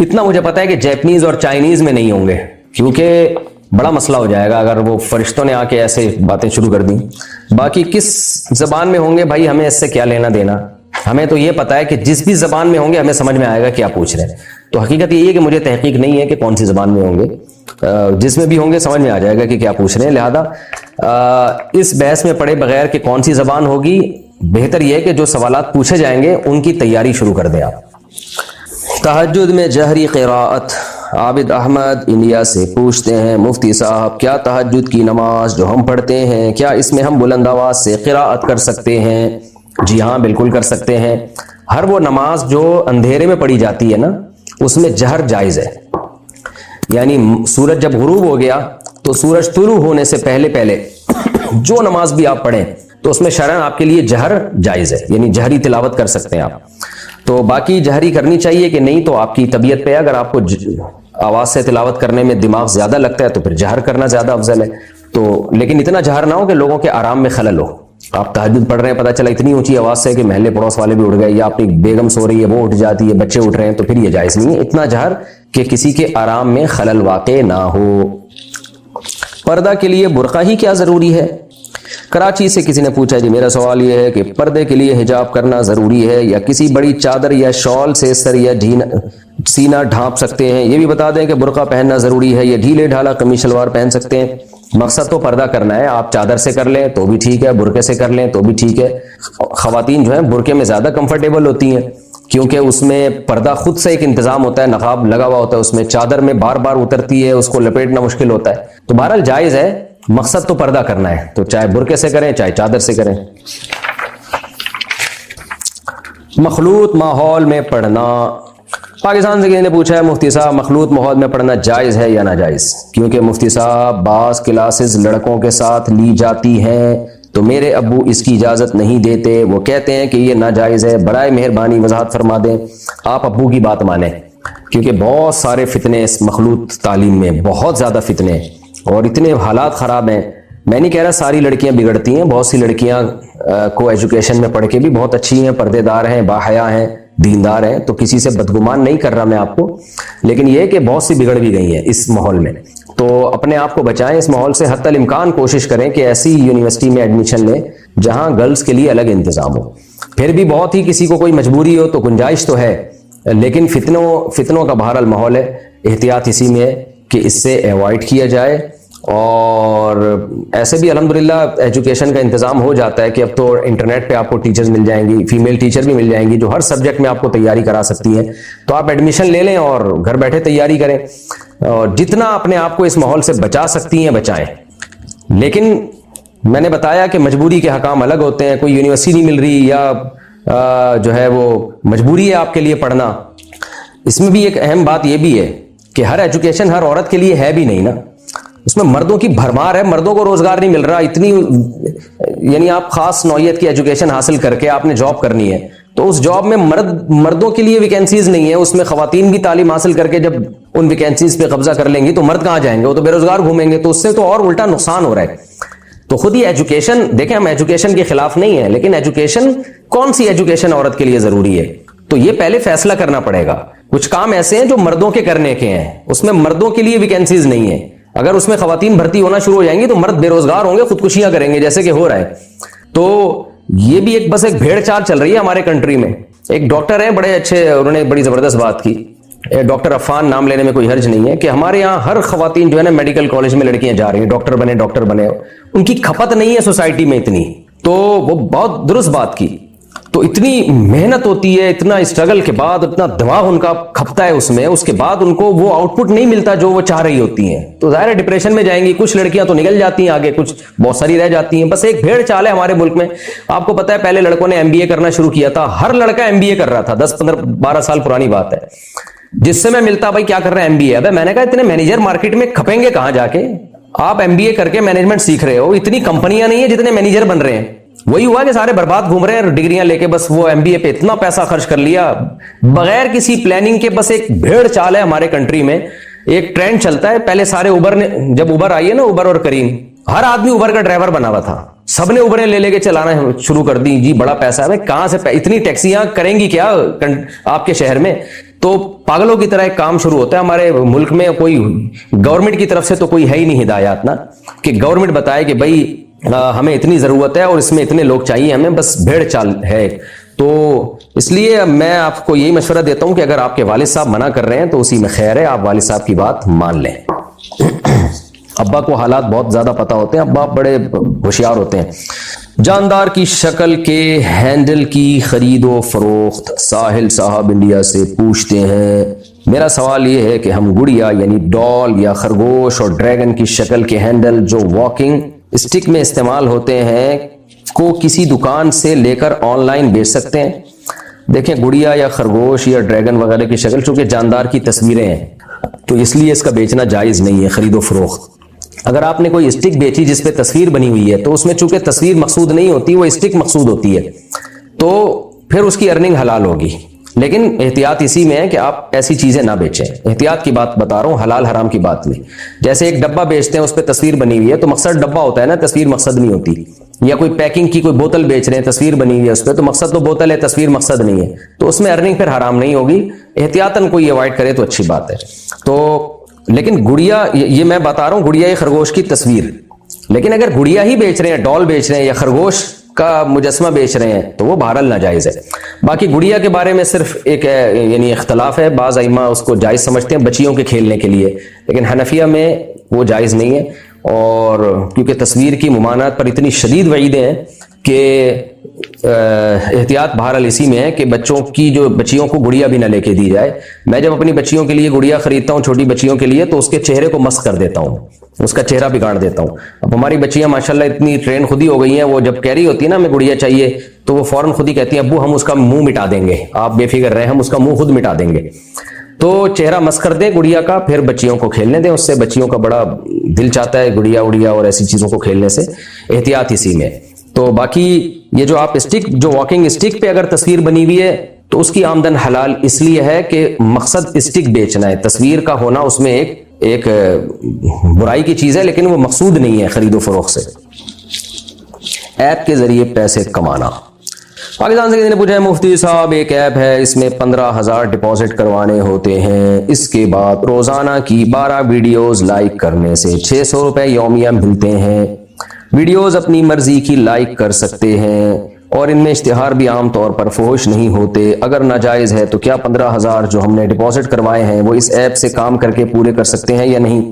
اتنا مجھے پتا ہے کہ جیپنیز اور چائنیز میں نہیں ہوں گے, کیونکہ بڑا مسئلہ ہو جائے گا اگر وہ فرشتوں نے آ کے ایسے باتیں شروع کر دیں. باقی کس زبان میں ہوں گے بھائی ہمیں اس سے کیا لینا دینا, ہمیں تو یہ پتا ہے کہ جس بھی زبان میں ہوں گے ہمیں سمجھ میں آئے گا کیا پوچھ رہے ہیں. تو حقیقت یہ ہے کہ مجھے تحقیق نہیں ہے کہ کون سی زبان میں ہوں گے, جس میں بھی ہوں گے سمجھ میں آ جائے گا کہ کیا پوچھ رہے ہیں. لہذا اس بحث میں پڑے بغیر کہ کون سی زبان ہوگی, بہتر یہ ہے کہ جو سوالات پوچھے جائیں گے ان کی تیاری شروع کر دیں آپ. تہجد میں جہری قراءت. عابد احمد انڈیا سے پوچھتے ہیں, مفتی صاحب کیا تہجد کی نماز جو ہم پڑھتے ہیں کیا اس میں ہم بلند آواز سے قراءت کر سکتے ہیں؟ جی ہاں بالکل کر سکتے ہیں. ہر وہ نماز جو اندھیرے میں پڑھی جاتی ہے نا اس میں جہر جائز ہے. یعنی سورج جب غروب ہو گیا تو سورج طلوع ہونے سے پہلے جو نماز بھی آپ پڑھیں تو اس میں شرعاً آپ کے لیے جہر جائز ہے, یعنی جہری تلاوت کر سکتے ہیں آپ. تو باقی جہری کرنی چاہیے کہ نہیں تو آپ کی طبیعت پہ, اگر آپ کو آواز سے تلاوت کرنے میں دماغ زیادہ لگتا ہے تو پھر جہر کرنا زیادہ افضل ہے. تو لیکن اتنا جہر نہ ہو کہ لوگوں کے آرام میں خلل ہو. آپ تہجد پڑھ رہے ہیں, پتہ چلا اتنی اونچی آواز سے کہ محلے پڑوس والے بھی اٹھ گئے, یا اپنی بیگم سو رہی ہے وہ اٹھ جاتی ہے, بچے اٹھ رہے ہیں, تو پھر یہ جائز نہیں ہے. اتنا جہر کہ کسی کے آرام میں خلل واقع نہ ہو. پردہ کے لیے برقع ہی کیا ضروری ہے؟ کراچی سے کسی نے پوچھا, جی میرا سوال یہ ہے کہ پردے کے لیے حجاب کرنا ضروری ہے یا کسی بڑی چادر یا شال سے سر یا سینہ ڈھانپ سکتے ہیں؟ یہ بھی بتا دیں کہ برقع پہننا ضروری ہے یا ڈھیلے ڈھالا قمیص شلوار پہن سکتے ہیں؟ مقصد تو پردہ کرنا ہے. آپ چادر سے کر لیں تو بھی ٹھیک ہے, برقعے سے کر لیں تو بھی ٹھیک ہے. خواتین جو ہیں برقعے میں زیادہ کمفرٹیبل ہوتی ہیں کیونکہ اس میں پردہ خود سے ایک انتظام ہوتا ہے, نقاب لگا ہوا ہوتا ہے اس میں. چادر میں بار بار اترتی ہے, اس کو لپیٹنا مشکل ہوتا ہے. تو بہرحال جائز ہے, مقصد تو پردہ کرنا ہے, تو چاہے برقعے سے کریں چاہے چادر سے کریں. مخلوط ماحول میں پڑھنا. پاکستان سے کسی نے پوچھا ہے, مفتی صاحب مخلوط ماحول میں پڑھنا جائز ہے یا ناجائز؟ کیونکہ مفتی صاحب بعض کلاسز لڑکوں کے ساتھ لی جاتی ہیں تو میرے ابو اس کی اجازت نہیں دیتے، وہ کہتے ہیں کہ یہ ناجائز ہے، برائے مہربانی وضاحت فرما دیں۔ آپ ابو کی بات مانیں، کیونکہ بہت سارے فتنے اس مخلوط تعلیم میں، بہت زیادہ فتنے، اور اتنے حالات خراب ہیں۔ میں نہیں کہہ رہا ساری لڑکیاں بگڑتی ہیں، بہت سی لڑکیاں کو ایجوکیشن میں پڑھ کے بھی بہت اچھی ہیں، پردے دار ہیں، باحیا ہیں، دیندار ہیں، تو کسی سے بدگمان نہیں کر رہا میں آپ کو، لیکن یہ کہ بہت سی بگڑ بھی گئی ہیں اس ماحول میں۔ تو اپنے آپ کو بچائیں اس ماحول سے، حتی الامکان کوشش کریں کہ ایسی یونیورسٹی میں ایڈمیشن لیں جہاں گرلز کے لیے الگ انتظام ہو۔ پھر بھی بہت ہی کسی کو کوئی مجبوری ہو تو گنجائش تو ہے، لیکن فتنوں کا بہرحال ماحول ہے، احتیاط اسی میں ہے کہ اس سے ایوائڈ کیا جائے۔ اور ایسے بھی الحمدللہ ایجوکیشن کا انتظام ہو جاتا ہے کہ اب تو انٹرنیٹ پہ آپ کو ٹیچرز مل جائیں گی، فیمیل ٹیچر بھی مل جائیں گی جو ہر سبجیکٹ میں آپ کو تیاری کرا سکتی ہیں، تو آپ ایڈمیشن لے لیں اور گھر بیٹھے تیاری کریں، اور جتنا اپنے آپ کو اس ماحول سے بچا سکتی ہیں بچائیں۔ لیکن میں نے بتایا کہ مجبوری کے حکام الگ ہوتے ہیں، کوئی یونیورسٹی نہیں مل رہی یا جو ہے وہ مجبوری ہے آپ کے لیے پڑھنا۔ اس میں بھی ایک اہم بات یہ بھی ہے کہ ہر ایجوکیشن ہر عورت کے لیے ہے بھی نہیں نا، اس میں مردوں کی بھرمار ہے، مردوں کو روزگار نہیں مل رہا اتنی، یعنی آپ خاص نوعیت کی ایجوکیشن حاصل کر کے آپ نے جاب کرنی ہے تو اس جاب میں مردوں کے لیے ویکینسیز نہیں ہے، اس میں خواتین بھی تعلیم حاصل کر کے جب ان ویکینسیز پہ قبضہ کر لیں گی تو مرد کہاں جائیں گے، وہ تو بے روزگار گھومیں گے، تو اس سے تو اور الٹا نقصان ہو رہا ہے۔ تو خود ہی ایجوکیشن دیکھیں، ہم ایجوکیشن کے خلاف نہیں ہیں، لیکن ایجوکیشن کون سی ایجوکیشن عورت کے لیے ضروری ہے تو یہ پہلے فیصلہ کرنا پڑے گا۔ کچھ کام ایسے ہیں جو مردوں کے کرنے کے ہیں، اس میں مردوں کے لیے ویکینسیز نہیں ہے، اگر اس میں خواتین بھرتی ہونا شروع ہو جائیں گی تو مرد بے روزگار ہوں گے، خودکشیاں کریں گے جیسے کہ ہو رہا ہے۔ تو یہ بھی ایک بس ایک بھیڑ چال چل رہی ہے ہمارے کنٹری میں۔ ایک ڈاکٹر ہیں بڑے اچھے، انہوں نے بڑی زبردست بات کی، ڈاکٹر عفان، نام لینے میں کوئی حرج نہیں ہے، کہ ہمارے یہاں ہر خواتین جو ہے نا میڈیکل کالج میں لڑکیاں جا رہی ہیں، ڈاکٹر بنے، ان کی کھپت نہیں ہے سوسائٹی میں اتنی، تو وہ بہت درست بات کی۔ تو اتنی محنت ہوتی ہے، اتنا اسٹرگل کے بعد اتنا دماغ ان کا کھپتا ہے اس میں، اس کے بعد ان کو وہ آؤٹ پٹ نہیں ملتا جو وہ چاہ رہی ہوتی ہیں، تو ظاہر ہے ڈپریشن میں جائیں گی۔ کچھ لڑکیاں تو نکل جاتی ہیں آگے، کچھ بہت ساری رہ جاتی ہیں۔ بس ایک بھیڑ چال ہے ہمارے ملک میں۔ آپ کو پتا ہے پہلے لڑکوں نے MBA کرنا شروع کیا تھا، ہر لڑکا MBA کر رہا تھا، 10-15-12 سال پرانی بات ہے۔ جس سے میں ملتا بھائی کیا کر رہے ہیں MBA، ابے میں نے کہا اتنے مینیجر مارکیٹ میں کھپیں گے کہاں جا کے، آپ MBA کر کے مینجمنٹ سیکھ رہے ہو، اتنی کمپنیاں نہیں ہیں جتنے مینیجر بن رہے ہیں۔ وہی ہوا کہ سارے برباد گھوم رہے ہیں ڈگریاں لے کے، بس وہ MBA پہ اتنا پیسہ خرچ کر لیا بغیر کسی پلاننگ کے۔ بس ایک بھیڑ چال ہے ہمارے کنٹری میں، ایک ٹرینڈ چلتا ہے۔ پہلے سارے جب اوبر آئی ہے نا، اوبر اور کریم، ہر آدمی اوبر کا ڈرائیور بنا ہوا تھا، سب نے اوبریں لے کے چلانا شروع کر دی، جی بڑا پیسہ ہے۔ کہاں سے اتنی ٹیکسیاں کریں گی کیا آپ کے شہر میں؟ تو پاگلوں کی طرح ایک کام شروع ہوتا ہے ہمارے ملک میں۔ کوئی گورنمنٹ کی طرف سے تو کوئی ہے ہی نہیں ہدایات نا، کہ گورنمنٹ بتائے کہ بھائی ہمیں اتنی ضرورت ہے اور اس میں اتنے لوگ چاہیے ہمیں، بس بھیڑ چال ہے۔ تو اس لیے میں آپ کو یہی مشورہ دیتا ہوں کہ اگر آپ کے والد صاحب منع کر رہے ہیں تو اسی میں خیر ہے، آپ والد صاحب کی بات مان لیں۔ ابا کو حالات بہت زیادہ پتہ ہوتے ہیں، ابا بڑے ہوشیار ہوتے ہیں۔ جاندار کی شکل کے ہینڈل کی خرید و فروخت، ساحل صاحب انڈیا سے پوچھتے ہیں، میرا سوال یہ ہے کہ ہم گڑیا یعنی ڈال یا خرگوش اور ڈریگن کی شکل کے ہینڈل جو واکنگ اسٹک میں استعمال ہوتے ہیں کو کسی دکان سے لے کر آن لائن بیچ سکتے ہیں؟ دیکھیں، گڑیا یا خرگوش یا ڈریگن وغیرہ کی شکل چونکہ جاندار کی تصویریں ہیں تو اس لیے اس کا بیچنا جائز نہیں ہے، خرید و فروخت۔ اگر آپ نے کوئی اسٹک بیچی جس پہ تصویر بنی ہوئی ہے تو اس میں چونکہ تصویر مقصود نہیں ہوتی، وہ اسٹک مقصود ہوتی ہے، تو پھر اس کی ارننگ حلال ہوگی۔ لیکن احتیاط اسی میں ہے کہ آپ ایسی چیزیں نہ بیچیں، احتیاط کی بات بتا رہا ہوں، حلال حرام کی بات نہیں۔ جیسے ایک ڈبہ بیچتے ہیں اس پہ تصویر بنی ہوئی ہے تو مقصد ڈبہ ہوتا ہے نا، تصویر مقصد نہیں ہوتی۔ یا کوئی پیکنگ کی کوئی بوتل بیچ رہے ہیں، تصویر بنی ہوئی ہے اس پہ، تو مقصد تو بوتل ہے، تصویر مقصد نہیں ہے، تو اس میں ارننگ پھر حرام نہیں ہوگی۔ احتیاطاً کوئی اوائڈ کرے تو اچھی بات ہے۔ تو لیکن گڑیا، یہ میں بتا رہا ہوں گڑیا یا خرگوش کی تصویر، لیکن اگر گڑیا ہی بیچ رہے ہیں، ڈال بیچ رہے ہیں یا خرگوش کا مجسمہ بیچ رہے ہیں تو وہ بہرحال ناجائز ہے۔ باقی گڑیا کے بارے میں صرف ایک یعنی اختلاف ہے، بعض ائمہ اس کو جائز سمجھتے ہیں بچیوں کے کھیلنے کے لیے، لیکن حنفیہ میں وہ جائز نہیں ہے، اور کیونکہ تصویر کی ممانعت پر اتنی شدید وعیدیں ہیں کہ احتیاط بہرحال اسی میں ہے کہ بچیوں کو گڑیا بھی نہ لے کے دی جائے۔ میں جب اپنی بچیوں کے لیے گڑیا خریدتا ہوں، چھوٹی بچیوں کے لیے، تو اس کے چہرے کو مسخ کر دیتا ہوں، اس کا چہرہ بگاڑ دیتا ہوں۔ اب ہماری بچیاں ماشاءاللہ اتنی ٹرین خود ہی ہو گئی ہیں، وہ جب کہہ رہی ہوتی ہے نا ہمیں گڑیا چاہیے تو وہ فوراً خود ہی کہتی ہیں ابو ہم اس کا منہ مٹا دیں گے، آپ بے فکر رہیں، ہم اس کا منہ خود مٹا دیں گے۔ تو چہرہ مسخ کر دیں گڑیا کا، پھر بچیوں کو کھیلنے دیں، اس سے بچیوں کا بڑا دل چاہتا ہے گڑیا اڑیا اور ایسی چیزوں کو کھیلنے سے، احتیاط اسی میں۔ تو باقی یہ جو آپ اسٹک، جو واکنگ اسٹک پہ اگر تصویر بنی ہوئی ہے تو اس کی آمدن حلال اس لیے ہے کہ مقصد اسٹک بیچنا ہے، تصویر کا ہونا اس میں ایک برائی کی چیز ہے، لیکن وہ مقصود نہیں ہے خرید و فروخت سے۔ ایپ کے ذریعے پیسے کمانا۔ پاکستان سے کسی نے پوچھا ہے مفتی صاحب ایک ایپ ہے، اس میں 15,000 ڈپازٹ کروانے ہوتے ہیں، اس کے بعد روزانہ کی 12 ویڈیوز لائک کرنے سے 600 روپے یومیہ ملتے ہیں، ویڈیوز اپنی مرضی کی لائک کر سکتے ہیں اور ان میں اشتہار بھی عام طور پر فحش نہیں ہوتے، اگر ناجائز ہے تو کیا 15,000 جو ہم نے ڈپازٹ کروائے ہیں وہ اس ایپ سے کام کر کے پورے کر سکتے ہیں یا نہیں؟